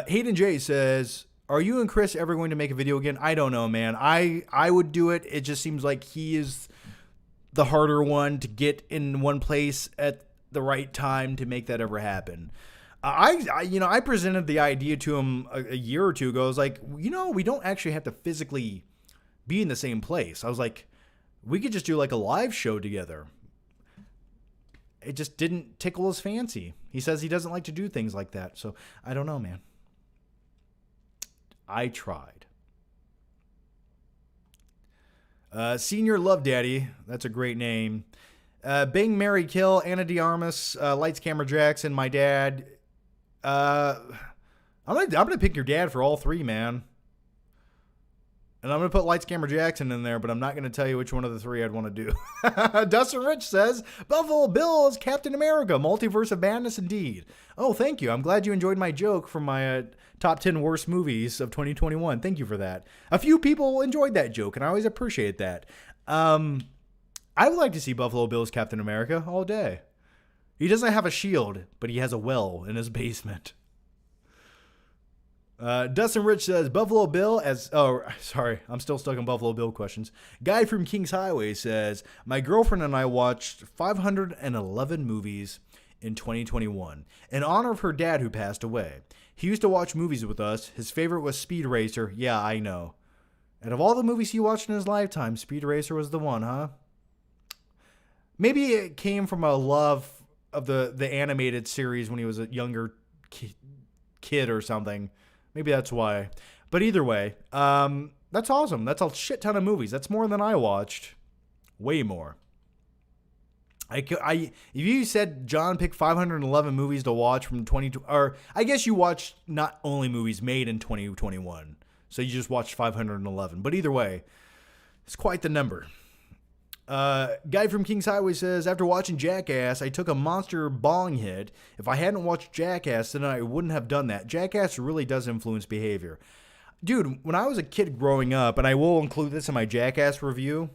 Speaker 1: Hayden J says... Are you and Chris ever going to make a video again? I don't know, man. I would do it. It just seems like he is the harder one to get in one place at the right time to make that ever happen. I presented the idea to him a year or two ago. I was like, we don't actually have to physically be in the same place. I was like, we could just do like a live show together. It just didn't tickle his fancy. He says he doesn't like to do things like that. So I don't know, man. I tried. Senior Love Daddy. That's a great name. Bing, Mary, Kill, Anna de Armas, Lights, Camera, Jackson, my dad. I'm gonna pick your dad for all three, man. And I'm going to put Lights, Camera, Jackson in there, but I'm not going to tell you which one of the three I'd want to do. Dustin Rich says, Buffalo Bill is Captain America, Multiverse of Madness indeed. Oh, thank you. I'm glad you enjoyed my joke from my top 10 worst movies of 2021. Thank you for that. A few people enjoyed that joke, and I always appreciate that. I would like to see Buffalo Bill as Captain America all day. He doesn't have a shield, but he has a well in his basement. Dustin Rich says, Buffalo Bill as... Oh, sorry. I'm still stuck on Buffalo Bill questions. Guy from Kings Highway says, my girlfriend and I watched 511 movies in 2021 in honor of her dad who passed away. He used to watch movies with us. His favorite was Speed Racer. Yeah, I know. And of all the movies he watched in his lifetime, Speed Racer was the one, huh? Maybe it came from a love of the animated series when he was a younger kid or something. Maybe that's why. But either way, that's awesome. That's a shit ton of movies. That's more than I watched. Way more. If you said, John, pick 511 movies to watch from 20... Or I guess you watched not only movies made in 2021. So you just watched 511. But either way, it's quite the number. Guy from Kings Highway says, after watching Jackass, I took a monster bong hit. If I hadn't watched Jackass, then I wouldn't have done that. Jackass really does influence behavior. Dude, when I was a kid growing up, and I will include this in my Jackass review,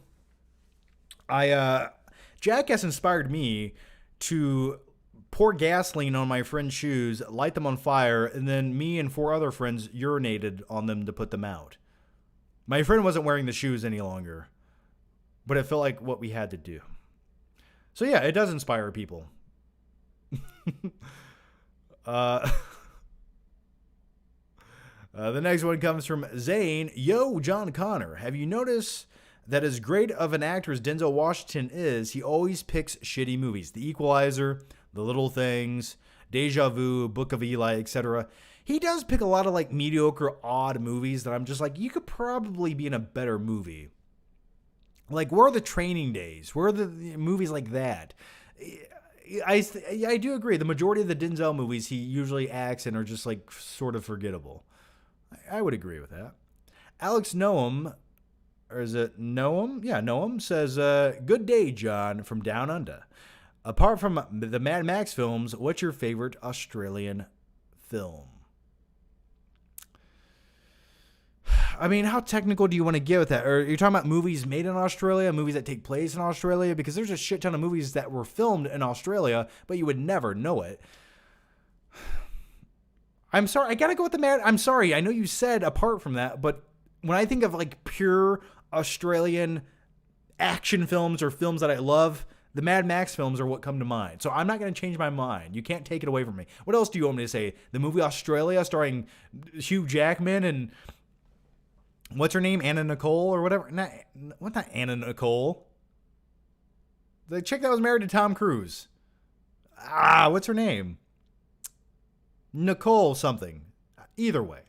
Speaker 1: Jackass inspired me to pour gasoline on my friend's shoes, light them on fire, and then me and 4 other friends urinated on them to put them out. My friend wasn't wearing the shoes any longer. But it felt like what we had to do. So yeah, it does inspire people. The next one comes from Zane. Yo, John Connor. Have you noticed that as great of an actor as Denzel Washington is, he always picks shitty movies? The Equalizer, The Little Things, Deja Vu, Book of Eli, etc. He does pick a lot of like mediocre, odd movies that I'm just like, you could probably be in a better movie. Like, where are the Training Days? Where are the movies like that? I do agree. The majority of the Denzel movies he usually acts in are just, like, sort of forgettable. I would agree with that. Alex Noam or is it Noam? Yeah, Noam says, good day, John, from Down Under. Apart from the Mad Max films, what's your favorite Australian film? I mean, how technical do you want to get with that? Or are you talking about movies made in Australia, movies that take place in Australia? Because there's a shit ton of movies that were filmed in Australia, but you would never know it. I'm sorry, I gotta go with the Mad. I'm sorry, I know you said apart from that, but when I think of like pure Australian action films or films that I love, the Mad Max films are what come to mind. So I'm not going to change my mind. You can't take it away from me. What else do you want me to say? The movie Australia starring Hugh Jackman and what's her name? Anna Nicole or whatever? Not Anna Nicole? The chick that was married to Tom Cruise. What's her name? Nicole something. Either way.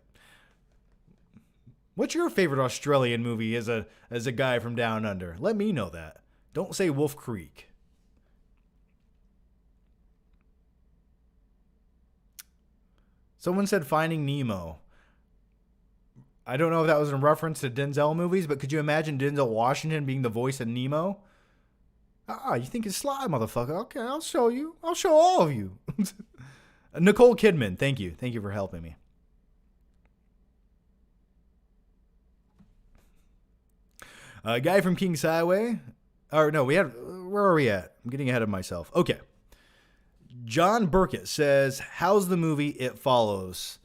Speaker 1: What's your favorite Australian movie as a guy from Down Under? Let me know that. Don't say Wolf Creek. Someone said Finding Nemo. I don't know if that was in reference to Denzel movies, but could you imagine Denzel Washington being the voice of Nemo? You think it's sly, motherfucker. Okay, I'll show you. I'll show all of you. Nicole Kidman, thank you. Thank you for helping me. Guy from King's Highway. Or no, where are we at? I'm getting ahead of myself. Okay. John Burkett says, how's the movie It Follows?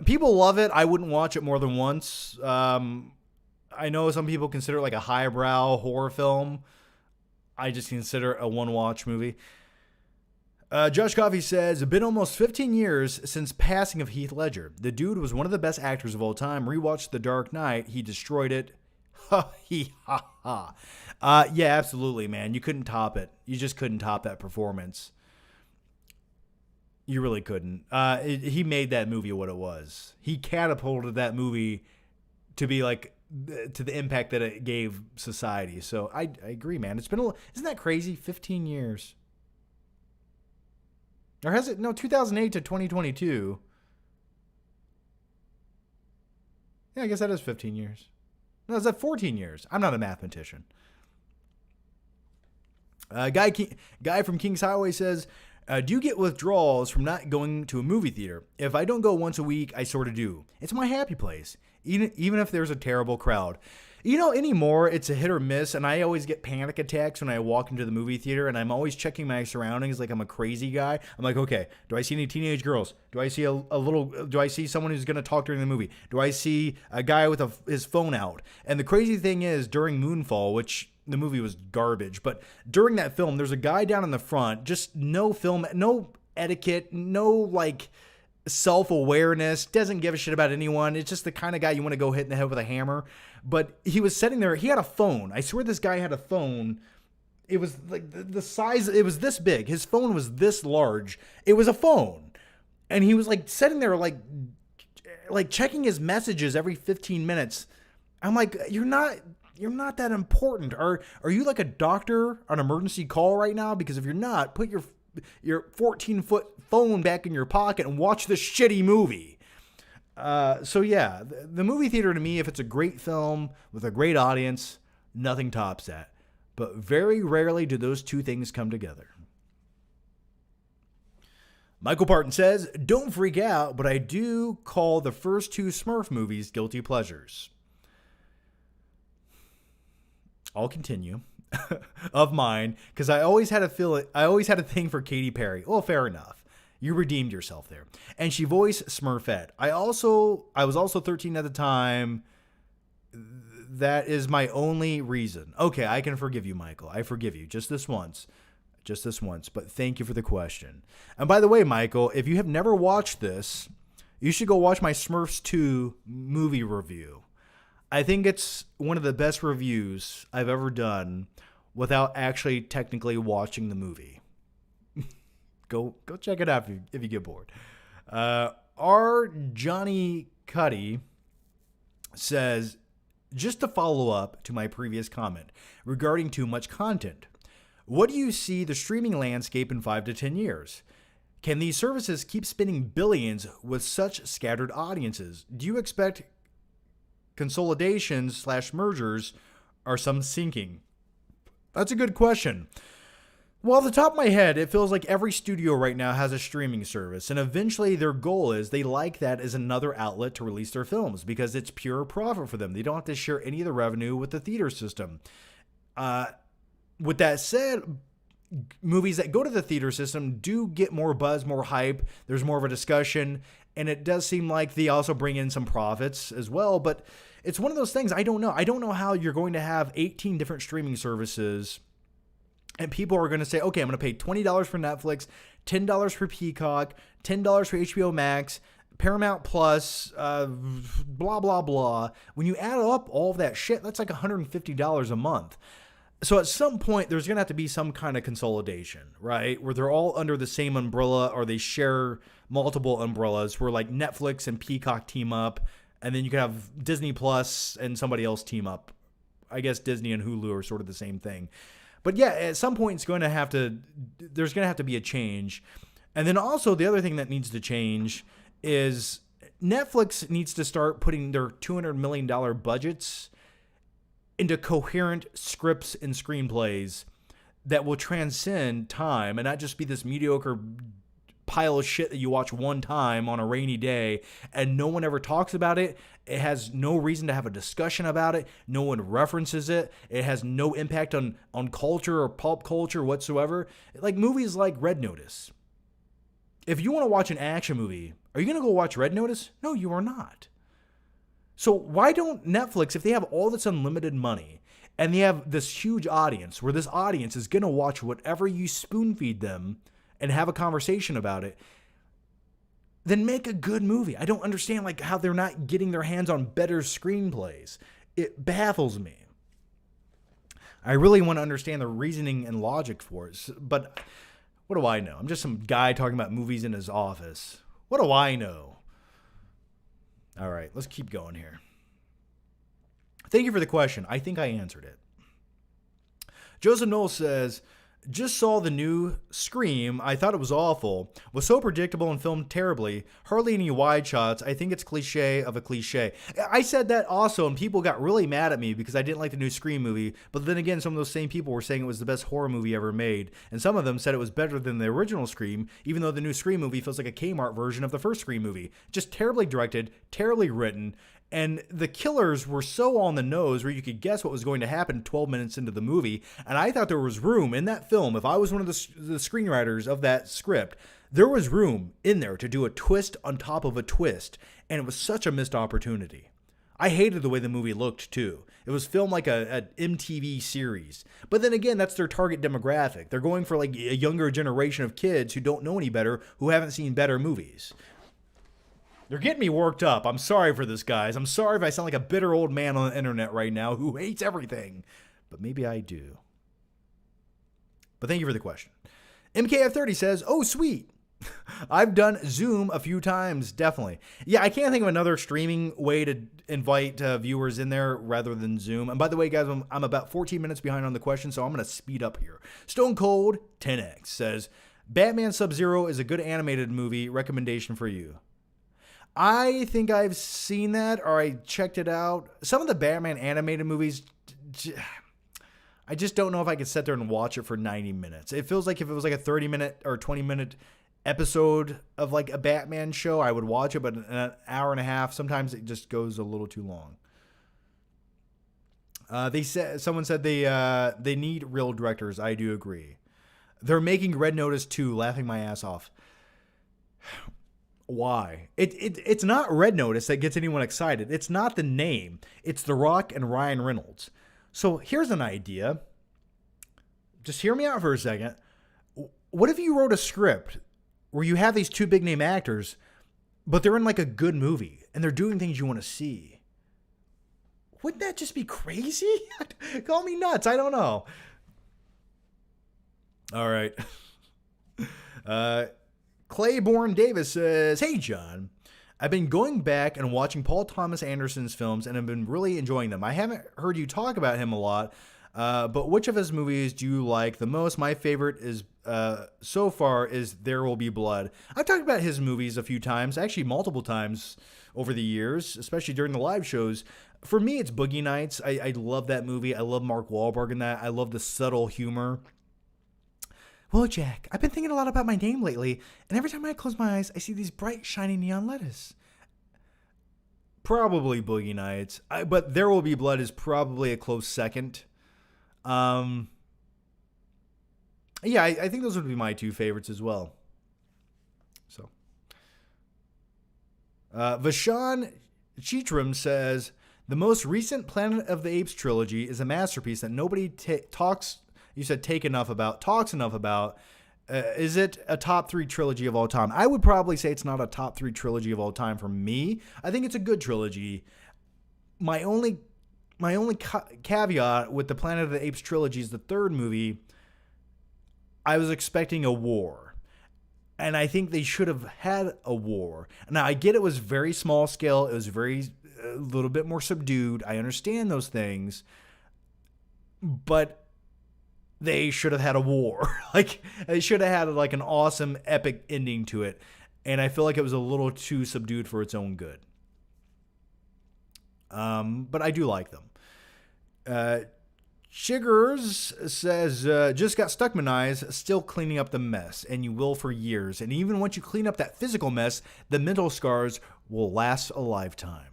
Speaker 1: People love it. I wouldn't watch it more than once. I know some people consider it like a highbrow horror film. I just consider it a one-watch movie. Josh Coffey says, been almost 15 years since passing of Heath Ledger. The dude was one of the best actors of all time. Rewatched The Dark Knight. He destroyed it. Yeah, absolutely, man. You couldn't top it. You just couldn't top that performance. You really couldn't. He made that movie what it was. He catapulted that movie to be like to the impact that it gave society. So I agree, man. It's been isn't that crazy? 15 years. Or has it? No, 2008 to 2022. Yeah, I guess that is 15 years. No, is that 14 years? I'm not a mathematician. Guy from King's Highway says, do you get withdrawals from not going to a movie theater? If I don't go once a week, I sort of do. It's my happy place, even if there's a terrible crowd. You know, anymore, it's a hit or miss, and I always get panic attacks when I walk into the movie theater, and I'm always checking my surroundings like I'm a crazy guy. I'm like, okay, do I see any teenage girls? Do I see do I see someone who's going to talk during the movie? Do I see a guy with his phone out? And the crazy thing is, during Moonfall, which the movie was garbage, but during that film, there's a guy down in the front, just no film, no etiquette, no, like, self-awareness, doesn't give a shit about anyone. It's just the kind of guy you want to go hit in the head with a hammer. But he was sitting there. He had a phone. I swear this guy had a phone. It was like the size. It was this big. His phone was this large. It was a phone. And he was like sitting there like checking his messages every 15 minutes. I'm like, you're not that important. Are you like a doctor on emergency call right now? Because if you're not, put your 14-foot phone back in your pocket and watch this shitty movie. So yeah, the movie theater to me, if it's a great film with a great audience, nothing tops that. But very rarely do those two things come together. Michael Parton says, don't freak out, but I do call the first two Smurf movies guilty pleasures. I'll continue. Of mine, because I always had a thing for Katy Perry. Well, fair enough. You redeemed yourself there. And she voiced Smurfette. I was also 13 at the time. That is my only reason. Okay, I can forgive you, Michael. I forgive you. Just this once. But thank you for the question. And by the way, Michael, if you have never watched this, you should go watch my Smurfs 2 movie review. I think it's one of the best reviews I've ever done without actually technically watching the movie. Go check it out if you get bored. Our Johnny Cuddy says, just to follow up to my previous comment regarding too much content, what do you see the streaming landscape in 5 to 10 years? Can these services keep spending billions with such scattered audiences? Do you expect consolidations / mergers are some sinking? That's a good question. Well, off the top of my head, it feels like every studio right now has a streaming service, and eventually their goal is they like that as another outlet to release their films because it's pure profit for them. They don't have to share any of the revenue with the theater system. With that said, movies that go to the theater system do get more buzz, more hype. There's more of a discussion, and it does seem like they also bring in some profits as well, but it's one of those things. I don't know. I don't know how you're going to have 18 different streaming services and people are going to say, okay, I'm going to pay $20 for Netflix, $10 for Peacock, $10 for HBO Max, Paramount Plus, blah, blah, blah. When you add up all of that shit, that's like $150 a month. So at some point, there's going to have to be some kind of consolidation, right? Where they're all under the same umbrella or they share multiple umbrellas where like Netflix and Peacock team up. And then you can have Disney Plus and somebody else team up. I guess Disney and Hulu are sort of the same thing. But yeah, at some point there's going to have to be a change. And then also the other thing that needs to change is Netflix needs to start putting their $200 million budgets into coherent scripts and screenplays that will transcend time and not just be this mediocre pile of shit that you watch one time on a rainy day and no one ever talks about it. It has no reason to have a discussion about it. No one references it. It has no impact on culture or pop culture whatsoever. Like movies like Red Notice. If you want to watch an action movie, are you going to go watch Red Notice? No, you are not. So why don't Netflix, if they have all this unlimited money and they have this huge audience where this audience is going to watch whatever you spoon feed them and have a conversation about it, then make a good movie. I don't understand like how they're not getting their hands on better screenplays. It baffles me. I really want to understand the reasoning and logic for it, but what do I know? I'm just some guy talking about movies in his office. What do I know? All right, let's keep going here. Thank you for the question. I think I answered it. Joseph Knoll says, just saw the new Scream. I thought it was awful. Was so predictable and filmed terribly. Hardly any wide shots. I think it's cliche of a cliche. I said that also, and people got really mad at me because I didn't like the new Scream movie. But then again, some of those same people were saying it was the best horror movie ever made. And some of them said it was better than the original Scream, even though the new Scream movie feels like a Kmart version of the first Scream movie. Just terribly directed, terribly written. And the killers were so on the nose where you could guess what was going to happen 12 minutes into the movie. And I thought there was room in that film. If I was one of the screenwriters of that script, there was room in there to do a twist on top of a twist. And it was such a missed opportunity. I hated the way the movie looked, too. It was filmed like an MTV series. But then again, that's their target demographic. They're going for like a younger generation of kids who don't know any better, who haven't seen better movies. They're getting me worked up. I'm sorry for this, guys. I'm sorry if I sound like a bitter old man on the internet right now who hates everything. But maybe I do. But thank you for the question. MKF30 says, oh, sweet. I've done Zoom a few times, definitely. Yeah, I can't think of another streaming way to invite viewers in there rather than Zoom. And by the way, guys, I'm about 14 minutes behind on the question, so I'm going to speed up here. Stone Cold 10X says, Batman Sub-Zero is a good animated movie. Recommendation for you. I think I've seen that or I checked it out. Some of the Batman animated movies, I just don't know if I could sit there and watch it for 90 minutes. It feels like if it was like a 30-minute or 20-minute episode of like a Batman show, I would watch it, but an hour and a half, sometimes it just goes a little too long. Someone said they need real directors. I do agree. They're making Red Notice 2, laughing my ass off. Why? It's not Red Notice that gets anyone excited. It's not the name. It's The Rock and Ryan Reynolds. So here's an idea. Just hear me out for a second. What if you wrote a script where you have these two big name actors, but they're in like a good movie and they're doing things you want to see? Wouldn't that just be crazy? Call me nuts. I don't know. All right. Claiborne Davis says, hey, John, I've been going back and watching Paul Thomas Anderson's films and have been really enjoying them. I haven't heard you talk about him a lot. But which of his movies do you like the most? My favorite is so far is There Will Be Blood. I've talked about his movies a few times, actually multiple times over the years, especially during the live shows. For me, it's Boogie Nights. I love that movie. I love Mark Wahlberg in that. I love the subtle humor. Well, Jack, I've been thinking a lot about my name lately, and every time I close my eyes, I see these bright, shiny neon letters. Probably Boogie Nights, but There Will Be Blood is probably a close second. Yeah, I think those would be my two favorites as well. So, Vashon Chitram says, the most recent Planet of the Apes trilogy is a masterpiece that nobody talks enough about. Is it a top 3 trilogy of all time? I would probably say it's not a top 3 trilogy of all time for me. I think it's a good trilogy. My only caveat with the Planet of the Apes trilogy is the third movie. I was expecting a war, and I think they should have had a war. Now, I get it was very small scale. It was a little bit more subdued. I understand those things, but they should have had a war. Like, they should have had like an awesome epic ending to it. And I feel like it was a little too subdued for its own good. But I do like them. Shiggers says, just got stuck in my eyes, still cleaning up the mess. And you will for years. And even once you clean up that physical mess, the mental scars will last a lifetime.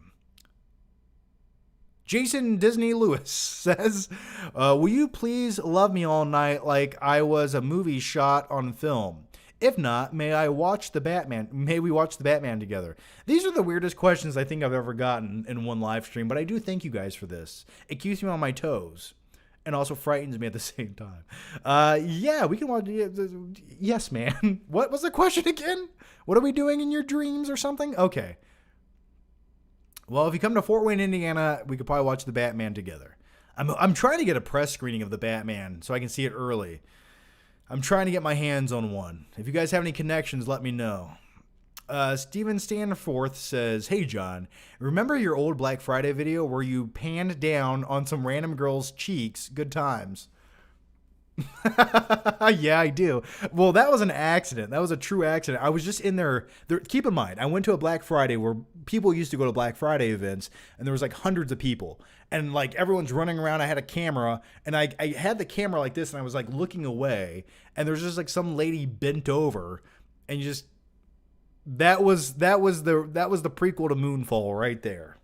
Speaker 1: Jason Disney Lewis says, will you please love me all night like I was a movie shot on film? If not, may we watch the Batman together? These are the weirdest questions I think I've ever gotten in one live stream, but I do thank you guys for this. It keeps me on my toes and also frightens me at the same time. Yeah, we can watch. Yes, man. What was the question again? What are we doing in your dreams or something? Okay. Well, if you come to Fort Wayne, Indiana, we could probably watch the Batman together. I'm trying to get a press screening of the Batman so I can see it early. I'm trying to get my hands on one. If you guys have any connections, let me know. Steven Stanforth says, hey, John, remember your old Black Friday video where you panned down on some random girl's cheeks? Good times. Yeah, I do. Well, that was an accident. That was a true accident. I was just in there. Keep in mind, I went to a Black Friday where people used to go to Black Friday events, and there was like hundreds of people, and like everyone's running around. I had a camera, and I had the camera like this, and I was like looking away, and there's just like some lady bent over, and that was the prequel to Moonfall right there.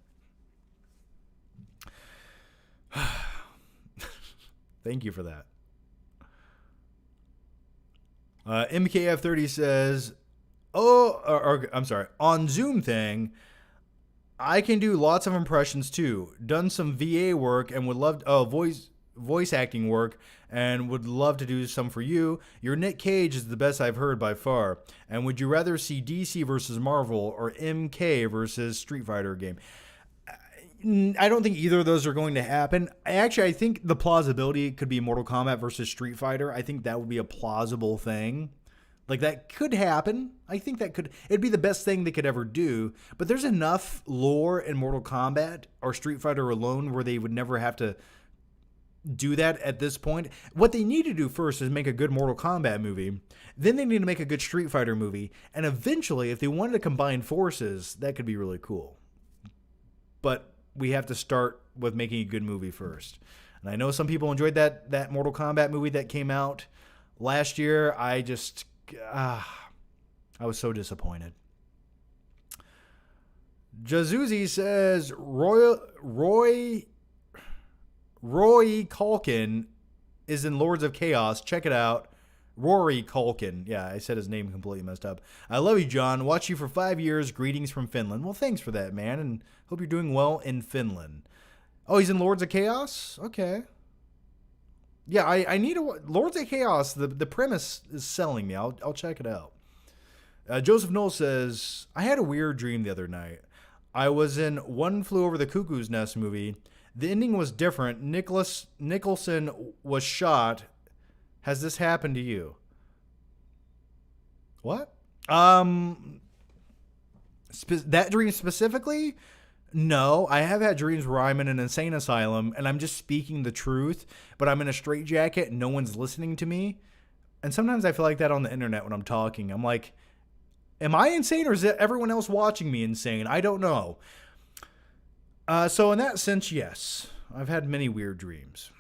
Speaker 1: Thank you for that. MKF30 says, I'm sorry, on Zoom thing, I can do lots of impressions too. Done some VA work and would love, voice acting work and would love to do some for you. Your Nick Cage is the best I've heard by far. And would you rather see DC versus Marvel or MK versus Street Fighter game? I don't think either of those are going to happen. I think the plausibility could be Mortal Kombat versus Street Fighter. I think that would be a plausible thing. Like, that could happen. I think it'd be the best thing they could ever do. But there's enough lore in Mortal Kombat or Street Fighter alone where they would never have to do that at this point. What they need to do first is make a good Mortal Kombat movie. Then they need to make a good Street Fighter movie. And eventually, if they wanted to combine forces, that could be really cool. But we have to start with making a good movie first. And I know some people enjoyed that Mortal Kombat movie that came out last year. I was so disappointed. Jazuzzi says Roy Culkin is in Lords of Chaos. Check it out. Rory Culkin. Yeah, I said his name completely messed up. I love you, John. Watch you for 5 years. Greetings from Finland. Well, thanks for that, man, and hope you're doing well in Finland. Oh, he's in Lords of Chaos? Okay. Yeah, I need Lords of Chaos. The premise is selling me. I'll check it out. Joseph Knoll says, I had a weird dream the other night. I was in One Flew Over the Cuckoo's Nest movie. The ending was different. Nicholson was shot. Has this happened to you? What? That dream specifically? No, I have had dreams where I'm in an insane asylum and I'm just speaking the truth, but I'm in a straitjacket and no one's listening to me. And sometimes I feel like that on the internet when I'm talking. I'm like, am I insane or is it everyone else watching me insane? I don't know. So in that sense, yes, I've had many weird dreams.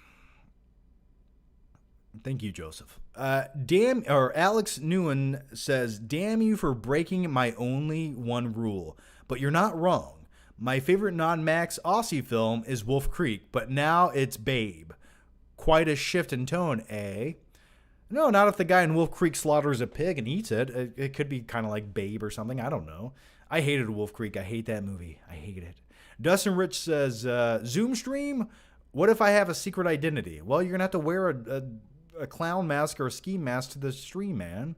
Speaker 1: Thank you, Joseph. Alex Newen says, damn you for breaking my only one rule. But you're not wrong. My favorite non-Max Ozzy film is Wolf Creek, but now it's Babe. Quite a shift in tone, eh? No, not if the guy in Wolf Creek slaughters a pig and eats it. It could be kind of like Babe or something. I don't know. I hated Wolf Creek. I hate that movie. I hate it. Dustin Rich says, Zoom stream? What if I have a secret identity? Well, you're going to have to wear a clown mask or a ski mask to the stream, man.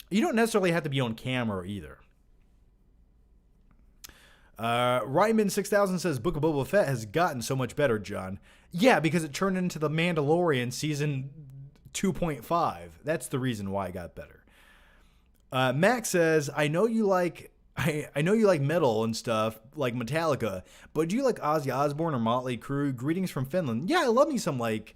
Speaker 1: You don't necessarily have to be on camera either. Ryman 6000 says Book of Boba Fett has gotten so much better, John. Yeah, because it turned into the Mandalorian season 2.5. That's the reason why it got better. Max says, I know you like metal and stuff like Metallica, but do you like Ozzy Osbourne or Motley Crue? Greetings from Finland. Yeah, I love me some like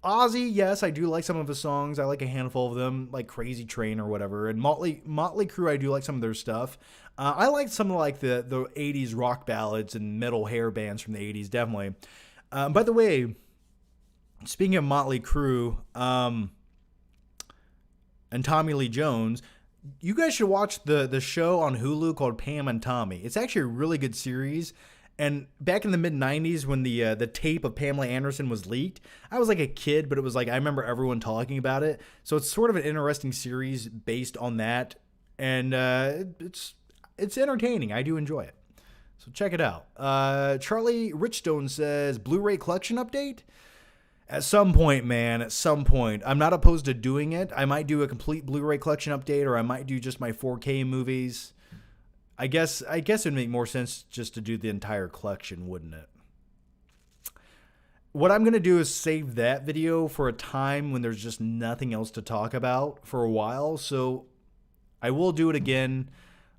Speaker 1: Ozzy. Yes, I do like some of his songs. I like a handful of them, like Crazy Train or whatever. And Motley Crue, I do like some of their stuff. I like some of like the 80s rock ballads and metal hair bands from the 80s, definitely. By the way, speaking of Motley Crue and Tommy Lee Jones, you guys should watch the show on Hulu called Pam and Tommy. It's actually a really good series. And back in the mid-90s when the tape of Pamela Anderson was leaked, I was like a kid, but it was like I remember everyone talking about it. So it's sort of an interesting series based on that. And it's entertaining. I do enjoy it. So check it out. Charlie Richstone says, Blu-ray collection update? At some point, man, at some point. I'm not opposed to doing it. I might do a complete Blu-ray collection update, or I might do just my 4K movies. I guess it would make more sense just to do the entire collection, wouldn't it? What I'm going to do is save that video for a time when there's just nothing else to talk about for a while. So I will do it again.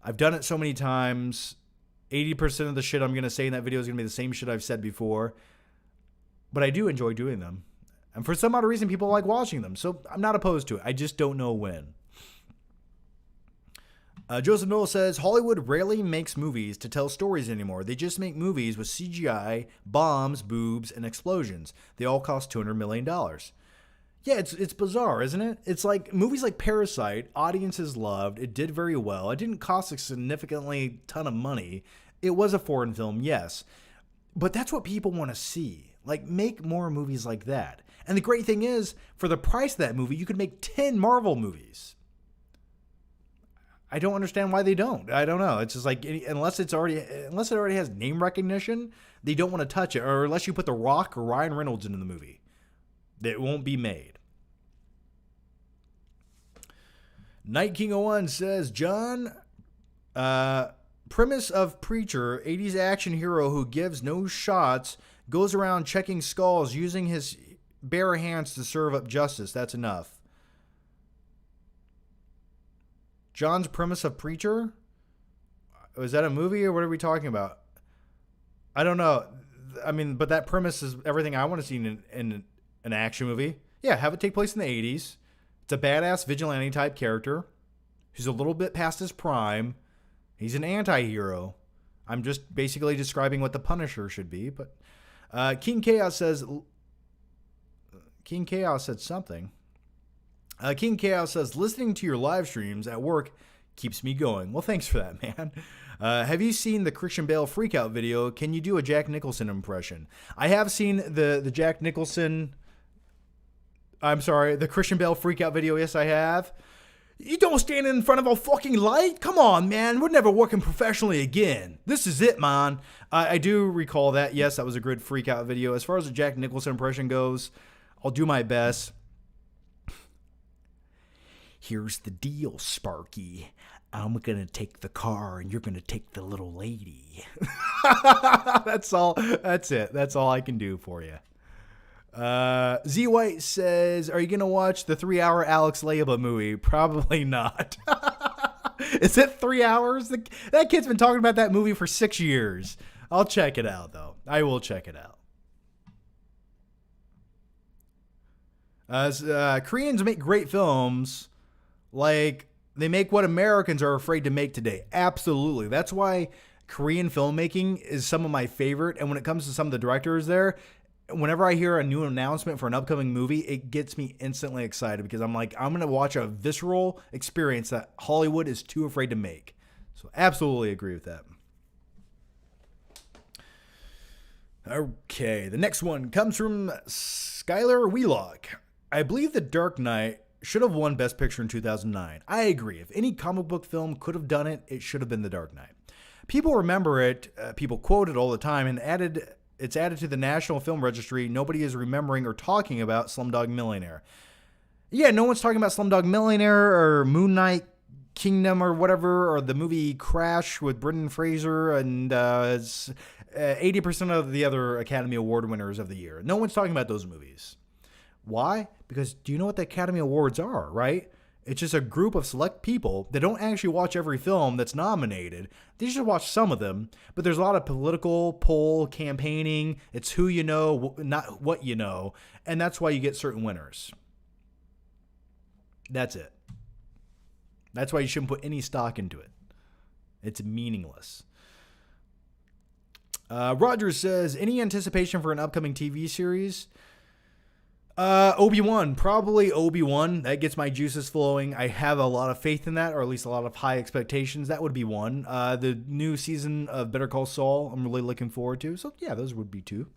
Speaker 1: I've done it so many times. 80% of the shit I'm going to say in that video is going to be the same shit I've said before. But I do enjoy doing them. And for some odd reason, people like watching them. So I'm not opposed to it. I just don't know when. Joseph Noel says, Hollywood rarely makes movies to tell stories anymore. They just make movies with CGI, bombs, boobs, and explosions. They all cost $200 million. Yeah, it's bizarre, isn't it? It's like movies like Parasite, audiences loved. It did very well. It didn't cost a significantly ton of money. It was a foreign film, yes. But that's what people want to see. Like, make more movies like that. And the great thing is, for the price of that movie, you could make 10 Marvel movies. I don't understand why they don't. I don't know. It's just like, unless it already has name recognition, they don't want to touch it. Or unless you put The Rock or Ryan Reynolds into the movie, it won't be made. Night King 01 says, John, premise of Preacher, 80s action hero who gives no shots, goes around checking skulls using his bare hands to serve up justice. That's enough. John's premise of Preacher? Was that a movie or what are we talking about? I don't know. I mean, but that premise is everything I want to see in an action movie. Yeah, have it take place in the 80s. It's a badass vigilante type character who's a little bit past his prime. He's an anti-hero. I'm just basically describing what the Punisher should be. But King Chaos said something. King Chaos says, listening to your live streams at work keeps me going. Well, thanks for that, man. Have you seen the Christian Bale freakout video? Can you do a Jack Nicholson impression? I have seen the Jack Nicholson... the Christian Bale freakout video. Yes, I have. You don't stand in front of a fucking light? Come on, man. We're never working professionally again. This is it, man. I do recall that. Yes, that was a good freakout video. As far as the Jack Nicholson impression goes, I'll do my best. Here's the deal, Sparky. I'm going to take the car and you're going to take the little lady. That's all. That's it. That's all I can do for you. Z White says, are you going to watch the 3-hour Alex Leyba movie? Probably not. Is it 3 hours? That kid's been talking about that movie for 6 years. I'll check it out, though. I will check it out. Koreans make great films. Like, they make what Americans are afraid to make today. Absolutely. That's why Korean filmmaking is some of my favorite. And when it comes to some of the directors there, whenever I hear a new announcement for an upcoming movie, it gets me instantly excited because I'm like, I'm going to watch a visceral experience that Hollywood is too afraid to make. So absolutely agree with that. Okay, the next one comes from Skylar Wheelock. I believe The Dark Knight should have won Best Picture in 2009. I agree. If any comic book film could have done it, it should have been The Dark Knight. People remember it, people quote it all the time, and it's added to the National Film Registry. Nobody is remembering or talking about Slumdog Millionaire. Yeah, no one's talking about Slumdog Millionaire or Moon Knight Kingdom or whatever, or the movie Crash with Brendan Fraser and 80% of the other Academy Award winners of the year. No one's talking about those movies. Why? Because do you know what the Academy Awards are, right? It's just a group of select people that don't actually watch every film that's nominated. They just watch some of them, but there's a lot of political poll campaigning. It's who you know, not what you know, and that's why you get certain winners. That's it. That's why you shouldn't put any stock into it. It's meaningless. Rogers says, any anticipation for an upcoming TV series? Obi-Wan, probably Obi-Wan. That gets my juices flowing. I have a lot of faith in that, or at least a lot of high expectations. That would be one. The new season of Better Call Saul, I'm really looking forward to. So yeah, those would be two.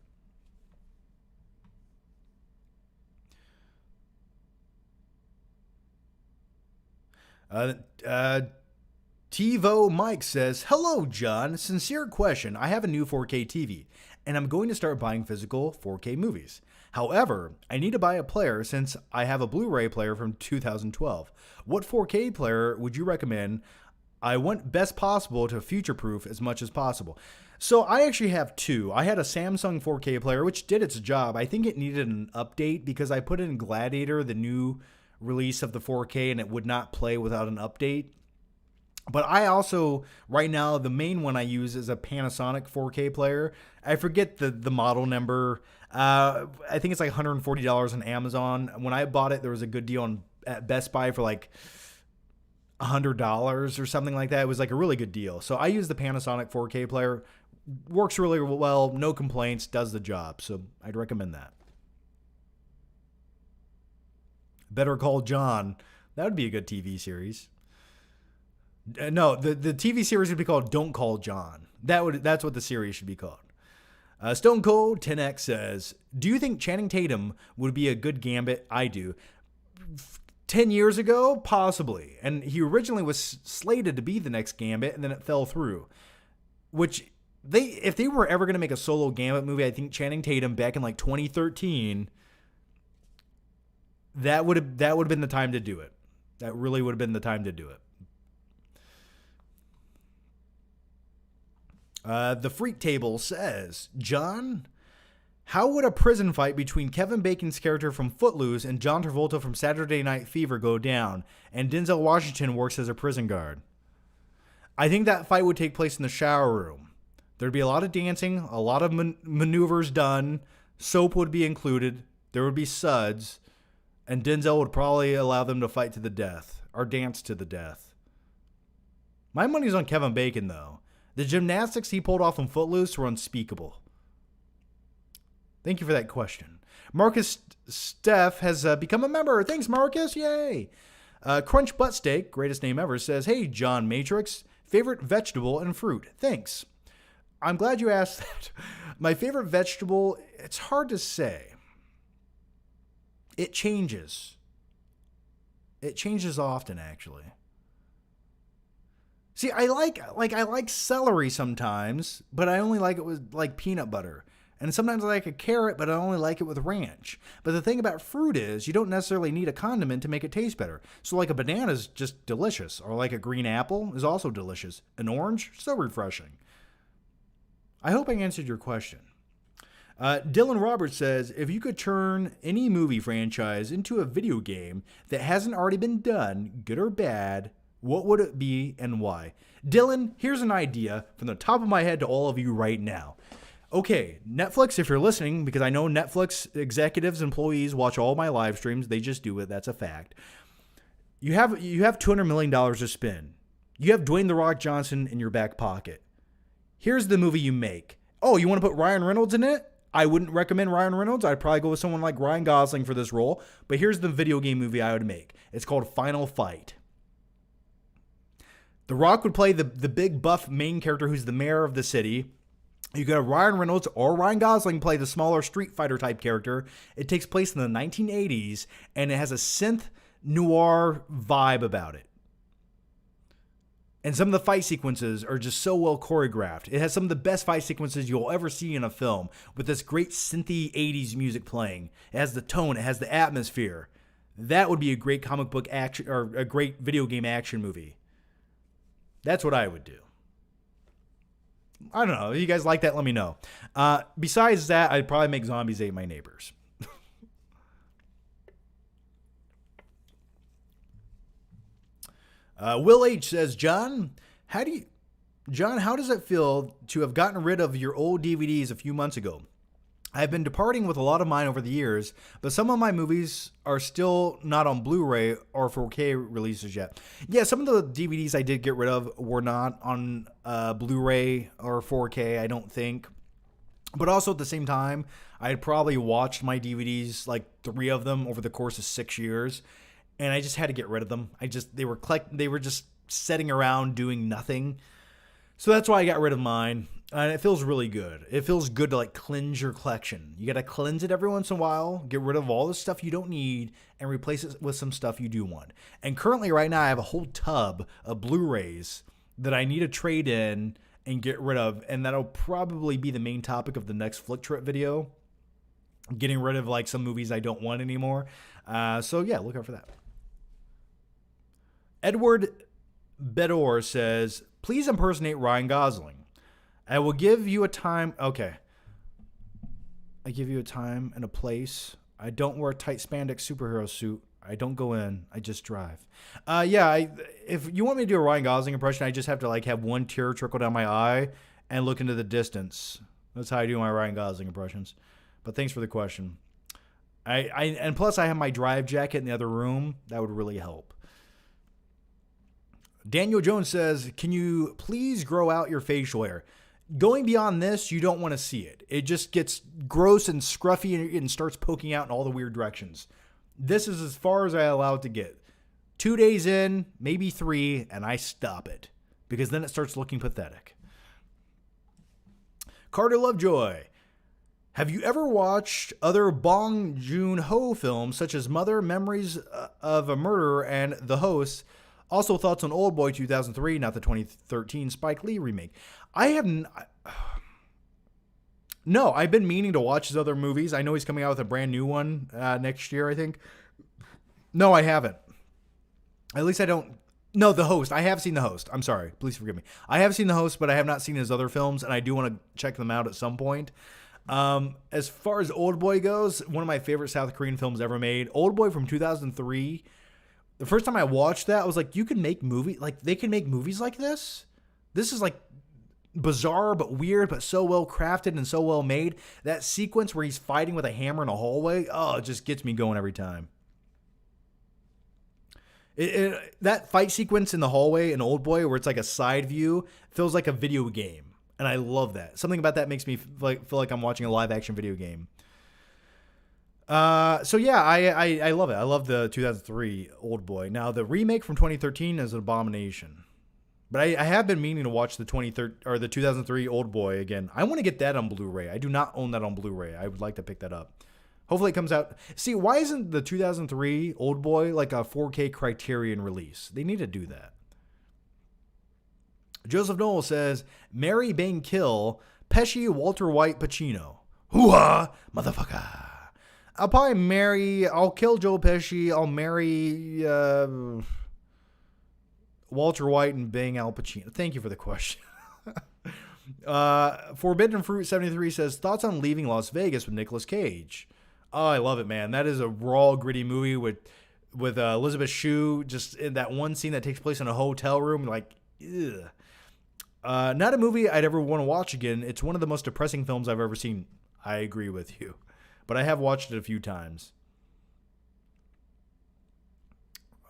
Speaker 1: TiVo Mike says, hello, John. Sincere question. I have a new 4K TV, and I'm going to start buying physical 4K movies. However, I need to buy a player since I have a Blu-ray player from 2012. What 4K player would you recommend? I want best possible to future-proof as much as possible. So I actually have two. I had a Samsung 4K player, which did its job. I think it needed an update because I put in Gladiator, the new release of the 4K, and it would not play without an update. But I also, right now, the main one I use is a Panasonic 4K player. I forget the model number. I think it's like $140 on Amazon. When I bought it, there was a good deal at Best Buy for like $100 or something like that. It was like a really good deal. So I use the Panasonic 4K player. Works really well, no complaints, does the job. So I'd recommend that. Better Call John. That would be a good TV series. No, the TV series would be called Don't Call John. That's what the series should be called. Stone Cold 10X says, do you think Channing Tatum would be a good Gambit? I do. 10 years ago, possibly. And he originally was slated to be the next Gambit, and then it fell through. Which, if they were ever going to make a solo Gambit movie, I think Channing Tatum back in like 2013, that would have been the time to do it. That really would have been the time to do it. The Freak Table says, John, how would a prison fight between Kevin Bacon's character from Footloose and John Travolta from Saturday Night Fever go down, and Denzel Washington works as a prison guard? I think that fight would take place in the shower room. There'd be a lot of dancing, a lot of maneuvers done, soap would be included, there would be suds, and Denzel would probably allow them to fight to the death, or dance to the death. My money's on Kevin Bacon, though. The gymnastics he pulled off in Footloose were unspeakable. Thank you for that question. Marcus Steph has become a member. Thanks, Marcus. Yay. Crunch Butt Steak, greatest name ever, says, hey, John Matrix, favorite vegetable and fruit. Thanks. I'm glad you asked that. My favorite vegetable, it's hard to say. It changes. It changes often, actually. See, I like celery sometimes, but I only like it with like peanut butter. And sometimes I like a carrot, but I only like it with ranch. But the thing about fruit is you don't necessarily need a condiment to make it taste better. So like a banana is just delicious, or like a green apple is also delicious. An orange, so refreshing. I hope I answered your question. Dylan Roberts says, if you could turn any movie franchise into a video game that hasn't already been done, good or bad, what would it be and why? Dylan, here's an idea from the top of my head to all of you right now. Okay, Netflix, if you're listening, because I know Netflix executives, employees watch all my live streams. They just do it. That's a fact. You have $200 million to spend. You have Dwayne "The Rock" Johnson in your back pocket. Here's the movie you make. Oh, you want to put Ryan Reynolds in it? I wouldn't recommend Ryan Reynolds. I'd probably go with someone like Ryan Gosling for this role. But here's the video game movie I would make. It's called Final Fight. The Rock would play the big buff main character who's the mayor of the city. You could have Ryan Reynolds or Ryan Gosling play the smaller Street Fighter type character. It takes place in the 1980s, and it has a synth noir vibe about it. And some of the fight sequences are just so well choreographed. It has some of the best fight sequences you'll ever see in a film, with this great synthy 80s music playing. It has the tone, it has the atmosphere. That would be a great comic book action, or a great video game action movie. That's what I would do. I don't know. If you guys like that, let me know. Besides that, I'd probably make Zombies Ate My Neighbors. Will H says, John, how does it feel to have gotten rid of your old DVDs a few months ago? I've been departing with a lot of mine over the years, but some of my movies are still not on Blu-ray or 4K releases yet. Yeah, some of the DVDs I did get rid of were not on Blu-ray or 4K, I don't think. But also at the same time, I had probably watched my DVDs, like 3 of them over the course of 6 years, and I just had to get rid of them. They were just sitting around doing nothing. So that's why I got rid of mine. And it feels really good. It feels good to like cleanse your collection. You got to cleanse it every once in a while, get rid of all the stuff you don't need, and replace it with some stuff you do want. And currently right now I have a whole tub of Blu-rays that I need to trade in and get rid of. And that'll probably be the main topic of the next Flick Trip video. Getting rid of like some movies I don't want anymore. So yeah, look out for that. Edward Bedore says, please impersonate Ryan Gosling. I will give you a time. Okay. I give you a time and a place. I don't wear a tight spandex superhero suit. I don't go in. I just drive. If you want me to do a Ryan Gosling impression, I just have to like have one tear trickle down my eye and look into the distance. That's how I do my Ryan Gosling impressions. But thanks for the question. And plus I have my drive jacket in the other room. That would really help. Daniel Jones says, can you please grow out your facial hair? Going beyond this, you don't want to see it. It just gets gross and scruffy and starts poking out in all the weird directions. This is as far as I allow it to get. 2 days in, maybe 3, and I stop it. Because then it starts looking pathetic. Carter Lovejoy. Have you ever watched other Bong Joon-ho films such as Mother, Memories of a Murderer, and The Host? Also, thoughts on Oldboy 2003, not the 2013 Spike Lee remake. No, I've been meaning to watch his other movies. I know he's coming out with a brand new one next year, I think. No, I haven't. At least I don't. No, The Host. I have seen The Host. I'm sorry. Please forgive me. I have seen The Host, but I have not seen his other films, and I do want to check them out at some point. As far as Oldboy goes, one of my favorite South Korean films ever made. Oldboy from 2003. The first time I watched that, I was like, you can make movies, like they can make movies like this? This is like bizarre but weird, but so well crafted and so well made. That sequence where he's fighting with a hammer in a hallway, it just gets me going every time. That fight sequence in the hallway in Oldboy where it's like a side view feels like a video game. And I love that. Something about that makes me feel like I'm watching a live action video game. So yeah, I love it. I love the 2003 Oldboy. Now the remake from 2013 is an abomination. But I have been meaning to watch the 2003 Oldboy again. I want to get that on Blu-ray. I do not own that on Blu-ray. I would like to pick that up. Hopefully it comes out. See, why isn't the 2003 Oldboy like a 4K Criterion release? They need to do that. Joseph Noel says, marry, bang, kill, Pesci, Walter White, Pacino. Hoo-ha, motherfucker. I'll kill Joe Pesci. I'll marry Walter White and bang Al Pacino. Thank you for the question. Forbidden Fruit 73 says, thoughts on Leaving Las Vegas with Nicolas Cage? Oh, I love it, man. That is a raw, gritty movie with with Elizabeth Shue, just in that one scene that takes place in a hotel room, like, ugh. Not a movie I'd ever want to watch again. It's one of the most depressing films I've ever seen. I agree with you, but I have watched it a few times.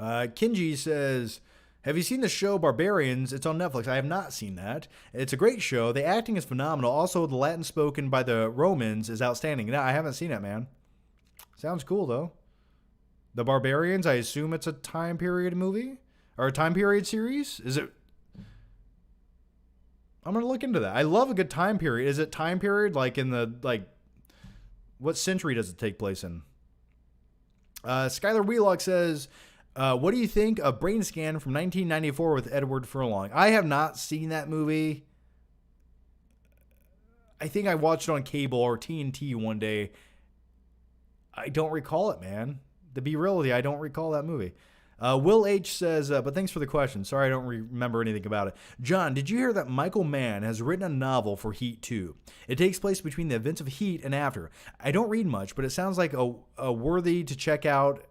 Speaker 1: Kinji says, have you seen the show Barbarians? It's on Netflix. I have not seen that. It's a great show. The acting is phenomenal. Also, the Latin spoken by the Romans is outstanding. No, I haven't seen it, man. Sounds cool, though. The Barbarians, I assume it's a time period movie? Or a time period series? Is it? I'm going to look into that. I love a good time period. Is it time period like in the, like, what century does it take place in? Skylar Wheelock says, what do you think of Brain Scan from 1994 with Edward Furlong? I have not seen that movie. I think I watched it on cable or TNT one day. I don't recall it, man. To be real with you, I don't recall that movie. Will H says, but thanks for the question. Sorry I don't remember anything about it. John, did you hear that Michael Mann has written a novel for Heat 2? It takes place between the events of Heat and after. I don't read much, but it sounds like a worthy to check out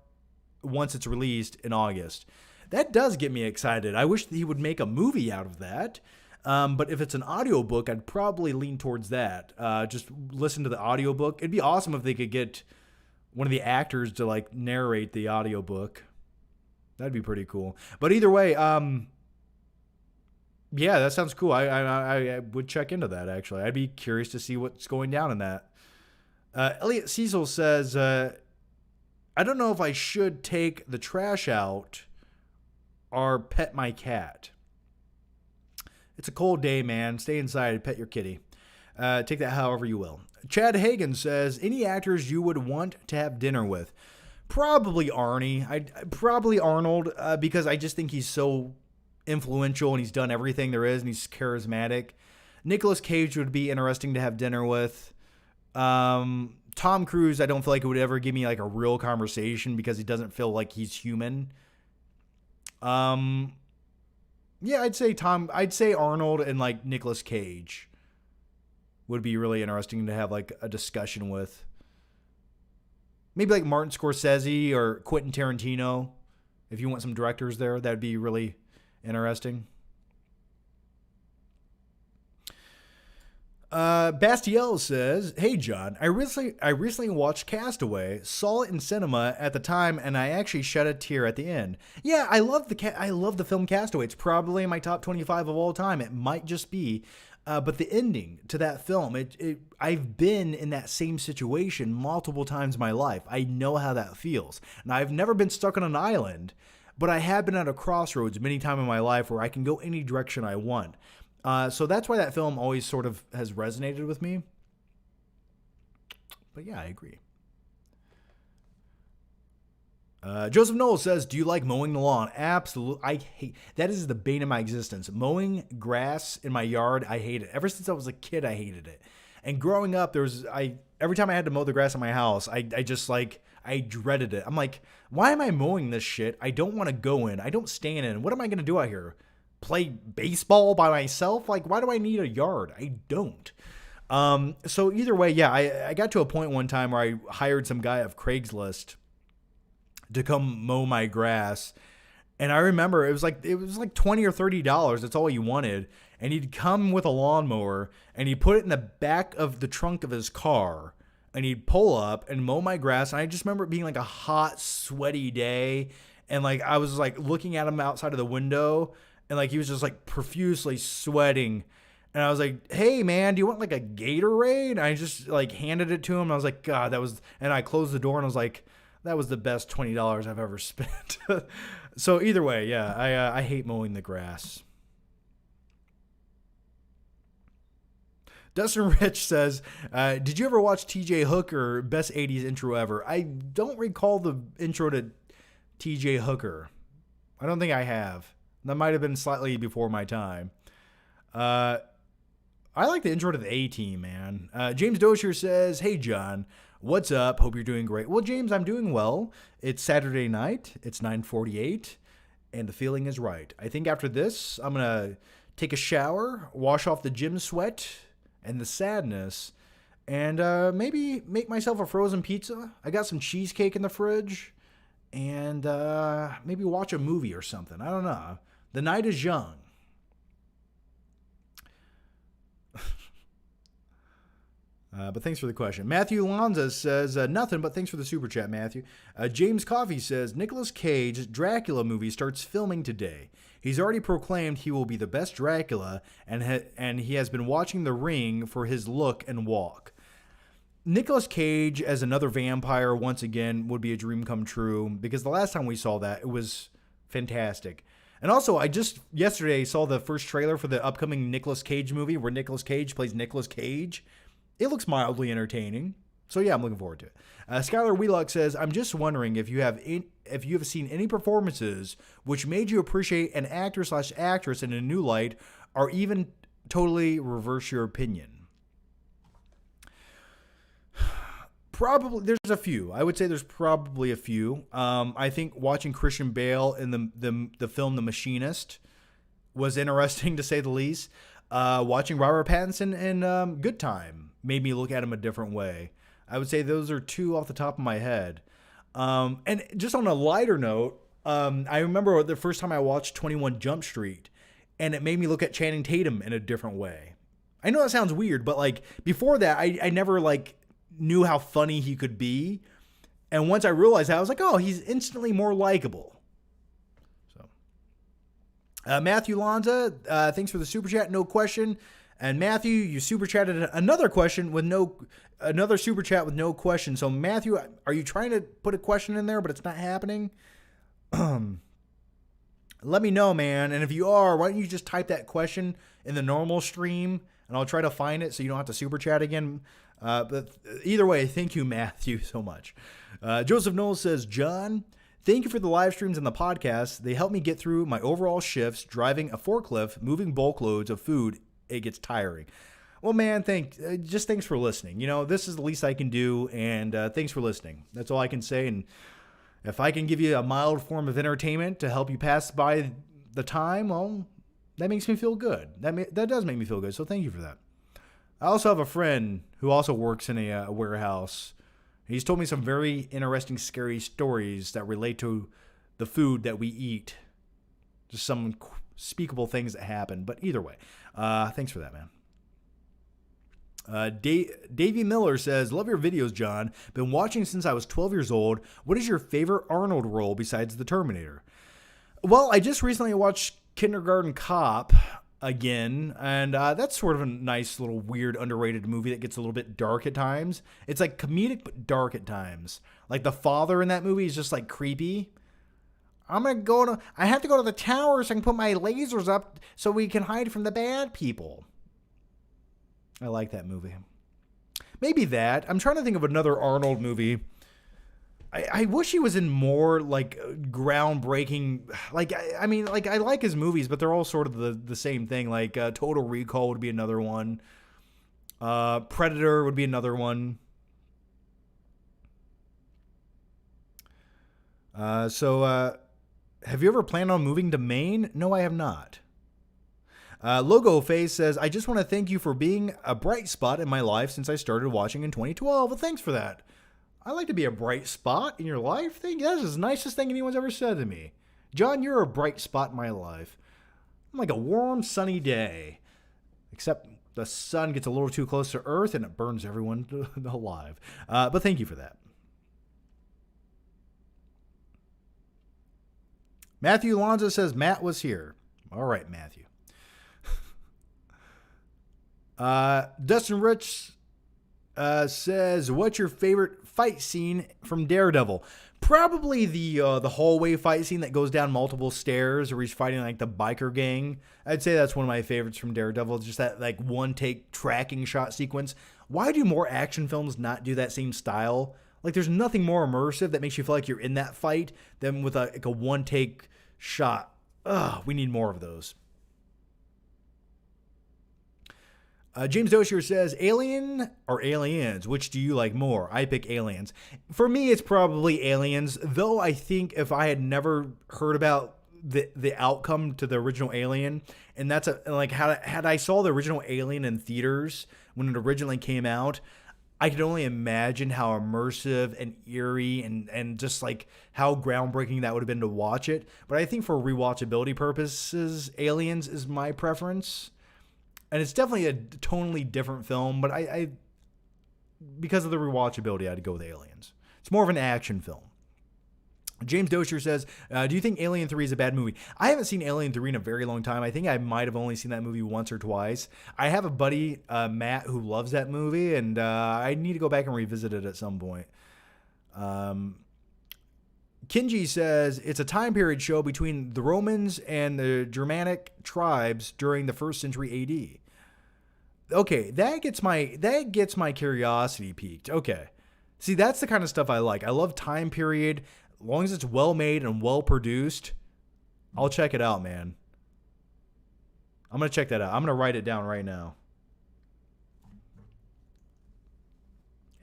Speaker 1: once it's released in August. That does get me excited. I wish he would make a movie out of that. But if it's an audiobook, I'd probably lean towards that. Just listen to the audiobook. It'd be awesome if they could get one of the actors to like narrate the audiobook. That'd be pretty cool. But either way, yeah, that sounds cool. I would check into that, actually. I'd be curious to see what's going down in that. Elliot Cecil says, I don't know if I should take the trash out or pet my cat. It's a cold day, man. Stay inside, pet your kitty. Take that however you will. Chad Hagen says, any actors you would want to have dinner with? Probably Arnie. Probably Arnold, because I just think he's so influential and he's done everything there is and he's charismatic. Nicolas Cage would be interesting to have dinner with. Tom Cruise, I don't feel like it would ever give me like a real conversation because he doesn't feel like he's human. Yeah, I'd say Arnold and like Nicolas Cage would be really interesting to have like a discussion with. Maybe like Martin Scorsese or Quentin Tarantino. If you want some directors there, that'd be really interesting. Bastiel says, hey John, I recently watched Castaway, saw it in cinema at the time, and I actually shed a tear at the end. Yeah, I love the film Castaway. It's probably in my top 25 of all time. It might just be. But the ending to that film, I've been in that same situation multiple times in my life. I know how that feels. Now, I've never been stuck on an island, but I have been at a crossroads many times in my life where I can go any direction I want. So that's why that film always sort of has resonated with me. But yeah, I agree. Joseph Knowles says, do you like mowing the lawn? Absolutely. I hate that. Is the bane of my existence. Mowing grass in my yard, I hate it. Ever since I was a kid, I hated it. And growing up, every time I had to mow the grass in my house, I dreaded it. I'm like, why am I mowing this shit? I don't want to go in. I don't stand in. What am I going to do out here? Play baseball by myself? Like, why do I need a yard? I don't. So either way, yeah, I got to a point one time where I hired some guy off Craigslist to come mow my grass. And I remember it was like $20 or $30. That's all he wanted. And he'd come with a lawnmower and he'd put it in the back of the trunk of his car and he'd pull up and mow my grass. And I just remember it being like a hot, sweaty day. And like, I was like looking at him outside of the window and like, he was just like profusely sweating. And I was like, hey man, do you want like a Gatorade? And I just like handed it to him. And I was like, God, and I closed the door and I was like, that was the best $20 I've ever spent. So either way, yeah, I hate mowing the grass. Dustin Rich says, did you ever watch TJ Hooker, best 80s intro ever? I don't recall the intro to TJ Hooker. I don't think I have. That might have been slightly before my time. I like the intro to the A-Team, man. James Dozier says, hey, John. What's up? Hope you're doing great. Well, James, I'm doing well. It's Saturday night. It's 9:48, and the feeling is right. I think after this, I'm going to take a shower, wash off the gym sweat and the sadness, and maybe make myself a frozen pizza. I got some cheesecake in the fridge, and maybe watch a movie or something. I don't know. The night is young. But thanks for the question. Matthew Lanza says, nothing, but thanks for the super chat, Matthew. James Coffey says, Nicolas Cage's Dracula movie starts filming today. He's already proclaimed he will be the best Dracula, and he has been watching The Ring for his look and walk. Nicolas Cage as another vampire, once again, would be a dream come true, because the last time we saw that, it was fantastic. And also, I just yesterday saw the first trailer for the upcoming Nicolas Cage movie, where Nicolas Cage plays Nicolas Cage. It looks mildly entertaining. So yeah, I'm looking forward to it. Skylar Wheelock says, I'm just wondering if you have seen any performances which made you appreciate an actor/actress in a new light, or even totally reverse your opinion. Probably, there's a few. I would say there's probably a few. I think watching Christian Bale in the film The Machinist was interesting, to say the least. Watching Robert Pattinson in Good Time made me look at him a different way. I would say those are two off the top of my head. And just on a lighter note, I remember the first time I watched 21 Jump Street, and it made me look at Channing Tatum in a different way. I know that sounds weird, but like before that, I never like knew how funny he could be. And once I realized that, I was like, oh, he's instantly more likable. Matthew Lanza, thanks for the super chat. No question. And Matthew, you super chatted another super chat with no question. So Matthew, are you trying to put a question in there, but it's not happening? Let me know, man. And if you are, why don't you just type that question in the normal stream, and I'll try to find it so you don't have to super chat again. But either way, thank you, Matthew, so much. Joseph Knowles says, John, thank you for the live streams and the podcast. They help me get through my overall shifts. Driving a forklift, moving bulk loads of food, it gets tiring. Well, man, thanks for listening. You know, this is the least I can do, and thanks for listening. That's all I can say. And if I can give you a mild form of entertainment to help you pass by the time, well, that makes me feel good. That does make me feel good, so thank you for that. I also have a friend who also works in a warehouse. He's told me some very interesting, scary stories that relate to the food that we eat. Just some unspeakable things that happen. But either way, thanks for that, man. Davey Miller says, love your videos, John. Been watching since I was 12 years old. What is your favorite Arnold role besides The Terminator? Well, I just recently watched Kindergarten Cop again, and that's sort of a nice little weird underrated movie that gets a little bit dark at times. It's like comedic but dark at times. Like the father in that movie is just like creepy. I have to go to the tower so I can put my lasers up so we can hide from the bad people. I like that movie. Maybe that. I'm trying to think of another Arnold movie. I wish he was in more like groundbreaking. Like I like his movies, but they're all sort of the same thing. Like Total Recall would be another one. Predator would be another one. So have you ever planned on moving to Maine? No, I have not. Logo Face says, I just want to thank you for being a bright spot in my life since I started watching in 2012. Well, thanks for that. I like to be a bright spot in your life. That's the nicest thing anyone's ever said to me. John, you're a bright spot in my life. I'm like a warm, sunny day. Except the sun gets a little too close to Earth and it burns everyone alive. But thank you for that. Matthew Lonzo says, Matt was here. All right, Matthew. Dustin Rich says, what's your favorite fight scene from Daredevil? Probably the hallway fight scene that goes down multiple stairs where he's fighting like the biker gang. I'd say that's one of my favorites from Daredevil. It's just that like one take tracking shot sequence. Why do more action films not do that same style? Like there's nothing more immersive that makes you feel like you're in that fight than with a one take shot. Ugh, we need more of those. James Doshier says, Alien or Aliens? Which do you like more? I pick Aliens. For me, it's probably Aliens, though I think if I had never heard about the outcome to the original Alien, and that's had I saw the original Alien in theaters when it originally came out, I can only imagine how immersive and eerie and just like how groundbreaking that would have been to watch it. But I think for rewatchability purposes, Aliens is my preference. And it's definitely a tonally different film, but I because of the rewatchability, I'd go with Aliens. It's more of an action film. James Dozier says, do you think Alien 3 is a bad movie? I haven't seen Alien 3 in a very long time. I think I might have only seen that movie once or twice. I have a buddy, Matt, who loves that movie, and I need to go back and revisit it at some point. Kinji says, it's a time period show between the Romans and the Germanic tribes during the 1st century AD. Okay, that gets my curiosity piqued. Okay. See, that's the kind of stuff I like. I love time period. As long as it's well made and well produced, I'll check it out, man. I'm going to check that out. I'm going to write it down right now.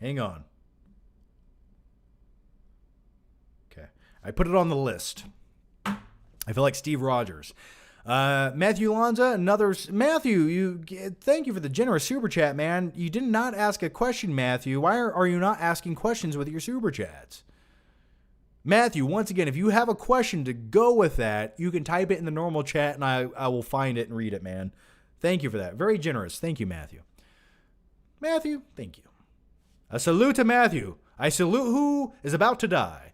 Speaker 1: Hang on. Okay. I put it on the list. I feel like Steve Rogers. Matthew Lanza, Matthew, thank you for the generous super chat, man. You did not ask a question, Matthew. Why are you not asking questions with your super chats? Matthew, once again, if you have a question to go with that, you can type it in the normal chat and I will find it and read it, man. Thank you for that. Very generous. Thank you, Matthew. Matthew, thank you. A salute to Matthew. I salute who is about to die.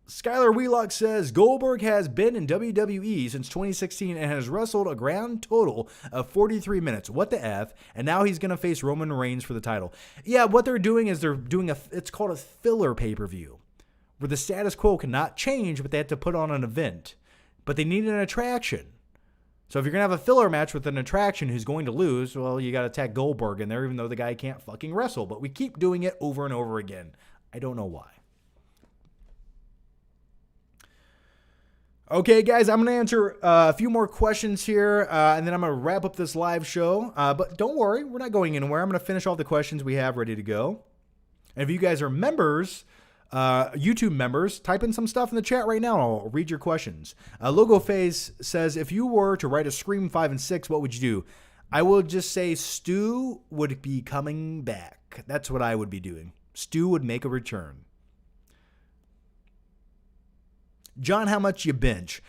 Speaker 1: Skylar Wheelock says, Goldberg has been in WWE since 2016 and has wrestled a grand total of 43 minutes. What the F? And now he's going to face Roman Reigns for the title. Yeah, what they're doing is it's called a filler pay-per-view, where the status quo cannot change, but they have to put on an event. But they need an attraction. So if you're going to have a filler match with an attraction who's going to lose, well, you got to tack Goldberg in there, even though the guy can't fucking wrestle. But we keep doing it over and over again. I don't know why. Okay, guys, I'm going to answer a few more questions here, and then I'm going to wrap up this live show. But don't worry, we're not going anywhere. I'm going to finish all the questions we have ready to go. And if you guys are members, YouTube members, type in some stuff in the chat right now and I'll read your questions. Logo Phase says, if you were to write a Scream 5 and 6, what would you do? I will just say Stu would be coming back. That's what I would be doing. Stu would make a return. John, how much you bench?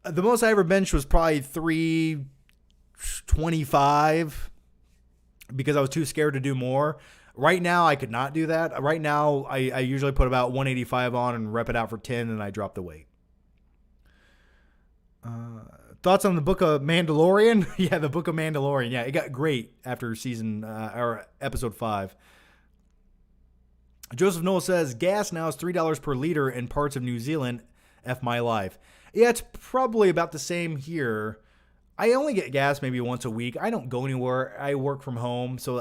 Speaker 1: The most I ever benched was probably 325 because I was too scared to do more. Right now, I could not do that. Right now, I usually put about 185 on and rep it out for 10, and I drop the weight. Thoughts on the book of Mandalorian? Yeah, the book of Mandalorian. Yeah, it got great after or episode 5. Joseph Noel says, gas now is $3 per liter in parts of New Zealand. F my life. Yeah, it's probably about the same here. I only get gas maybe once a week. I don't go anywhere. I work from home, so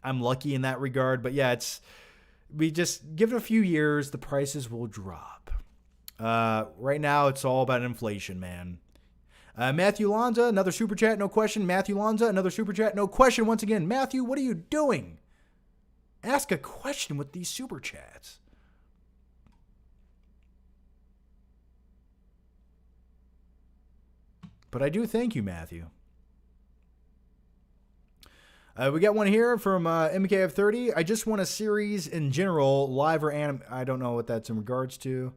Speaker 1: I'm lucky in that regard. But yeah, we just give it a few years, the prices will drop. Right now, it's all about inflation, man. Matthew Lanza, another super chat, no question. Matthew Lanza, another super chat, no question. Once again, Matthew, what are you doing? Ask a question with these super chats. But I do thank you, Matthew. We got one here from MKF30. I just want a series in general, live or anime. I don't know what that's in regards to.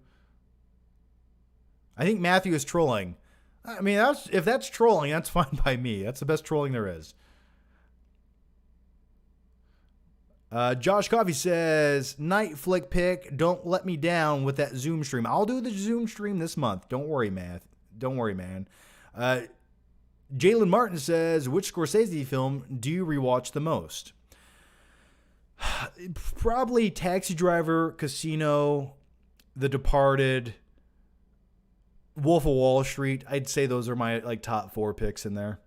Speaker 1: I think Matthew is trolling. I mean, if that's trolling, that's fine by me. That's the best trolling there is. Josh Coffey says, night flick pick, don't let me down with that Zoom stream. I'll do the Zoom stream this month. Don't worry, man. Jalen Martin says, which Scorsese film do you rewatch the most? Probably Taxi Driver, Casino, The Departed, Wolf of Wall Street. I'd say those are my top 4 picks in there.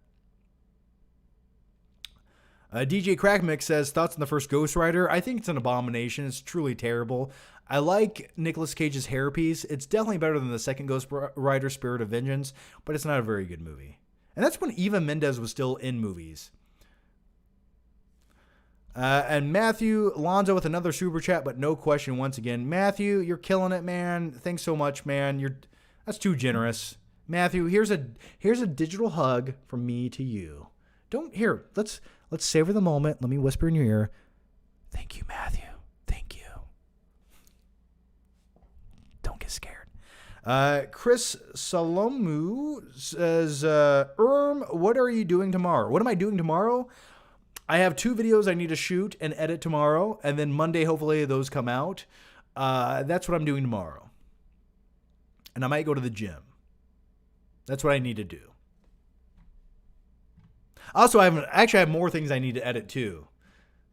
Speaker 1: DJ Crackmix says, thoughts on the first Ghost Rider? I think it's an abomination. It's truly terrible. I like Nicolas Cage's hairpiece. It's definitely better than the second Ghost Rider, Spirit of Vengeance, but it's not a very good movie. And that's when Eva Mendes was still in movies. And Matthew Lonzo with another super chat, but no question once again. Matthew, you're killing it, man. Thanks so much, man. That's too generous. Matthew, here's a digital hug from me to you. Let's savor the moment. Let me whisper in your ear. Thank you, Matthew. Thank you. Don't get scared. Chris Salomu says, what are you doing tomorrow? What am I doing tomorrow? I have 2 videos I need to shoot and edit tomorrow, and then Monday, hopefully, those come out. That's what I'm doing tomorrow. And I might go to the gym. That's what I need to do. Also, I have more things I need to edit, too.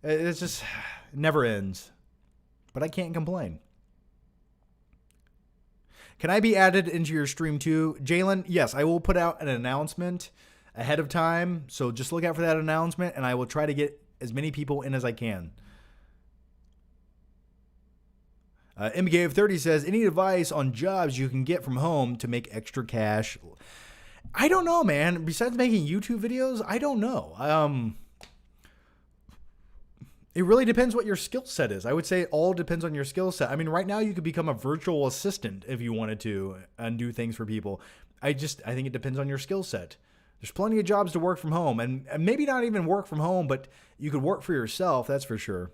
Speaker 1: It's just, it never ends. But I can't complain. Can I be added into your stream, too? Jalen, yes, I will put out an announcement ahead of time. So just look out for that announcement, and I will try to get as many people in as I can. MGave30 says, any advice on jobs you can get from home to make extra cash? I don't know, man. Besides making YouTube videos, I don't know. It really depends what your skill set is. I would say it all depends on your skill set. I mean, right now you could become a virtual assistant if you wanted to and do things for people. I think it depends on your skill set. There's plenty of jobs to work from home, and maybe not even work from home, but you could work for yourself. That's for sure.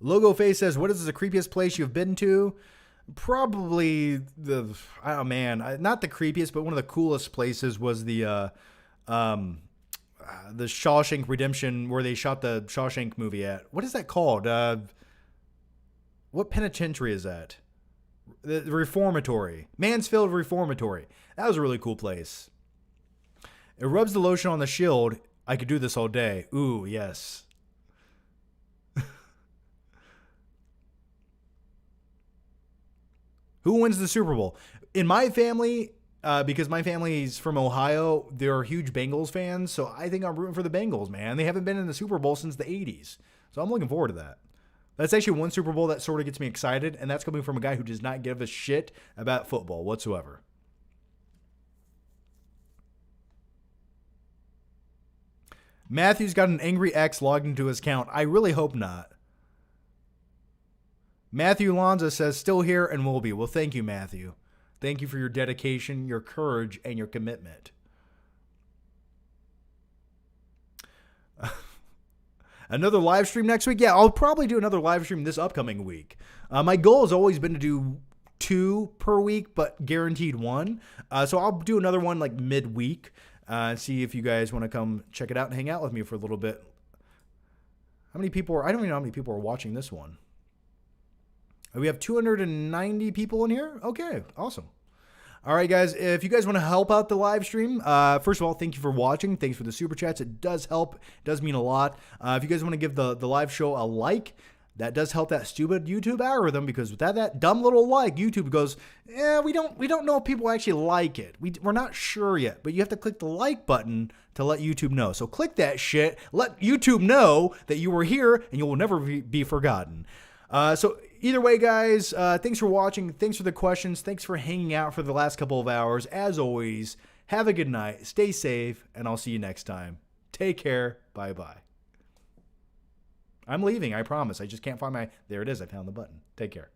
Speaker 1: Logo Face says, what is the creepiest place you've been to? Probably not the creepiest, but one of the coolest places was the Shawshank Redemption, where they shot the Shawshank movie at. What is that called? What penitentiary is that? The Reformatory. Mansfield Reformatory. That was a really cool place. It rubs the lotion on the shield. I could do this all day. Ooh, yes. Who wins the Super Bowl? In my family, because my family's from Ohio, they're huge Bengals fans, so I think I'm rooting for the Bengals, man. They haven't been in the Super Bowl since the 80s, so I'm looking forward to that. That's actually one Super Bowl that sort of gets me excited, and that's coming from a guy who does not give a shit about football whatsoever. Matthew's got an angry ex logged into his account. I really hope not. Matthew Lanza says, still here and will be. Well, thank you, Matthew. Thank you for your dedication, your courage, and your commitment. Another live stream next week? Yeah, I'll probably do another live stream this upcoming week. My goal has always been to do 2 per week, but guaranteed 1. So I'll do another one like midweek and see if you guys want to come check it out and hang out with me for a little bit. How many people I don't even know how many people are watching this one. We have 290 people in here? Okay, awesome. All right, guys, if you guys want to help out the live stream, first of all, thank you for watching. Thanks for the super chats. It does help. It does mean a lot. If you guys want to give the live show a like, that does help that stupid YouTube algorithm, because without that dumb little like, YouTube goes, we don't know if people actually like it. We're not sure yet, but you have to click the like button to let YouTube know. So click that shit. Let YouTube know that you were here and you will never be forgotten. So either way, guys, thanks for watching. Thanks for the questions. Thanks for hanging out for the last couple of hours. As always, have a good night. Stay safe, and I'll see you next time. Take care. Bye-bye. I'm leaving, I promise. I just can't find there it is. I found the button. Take care.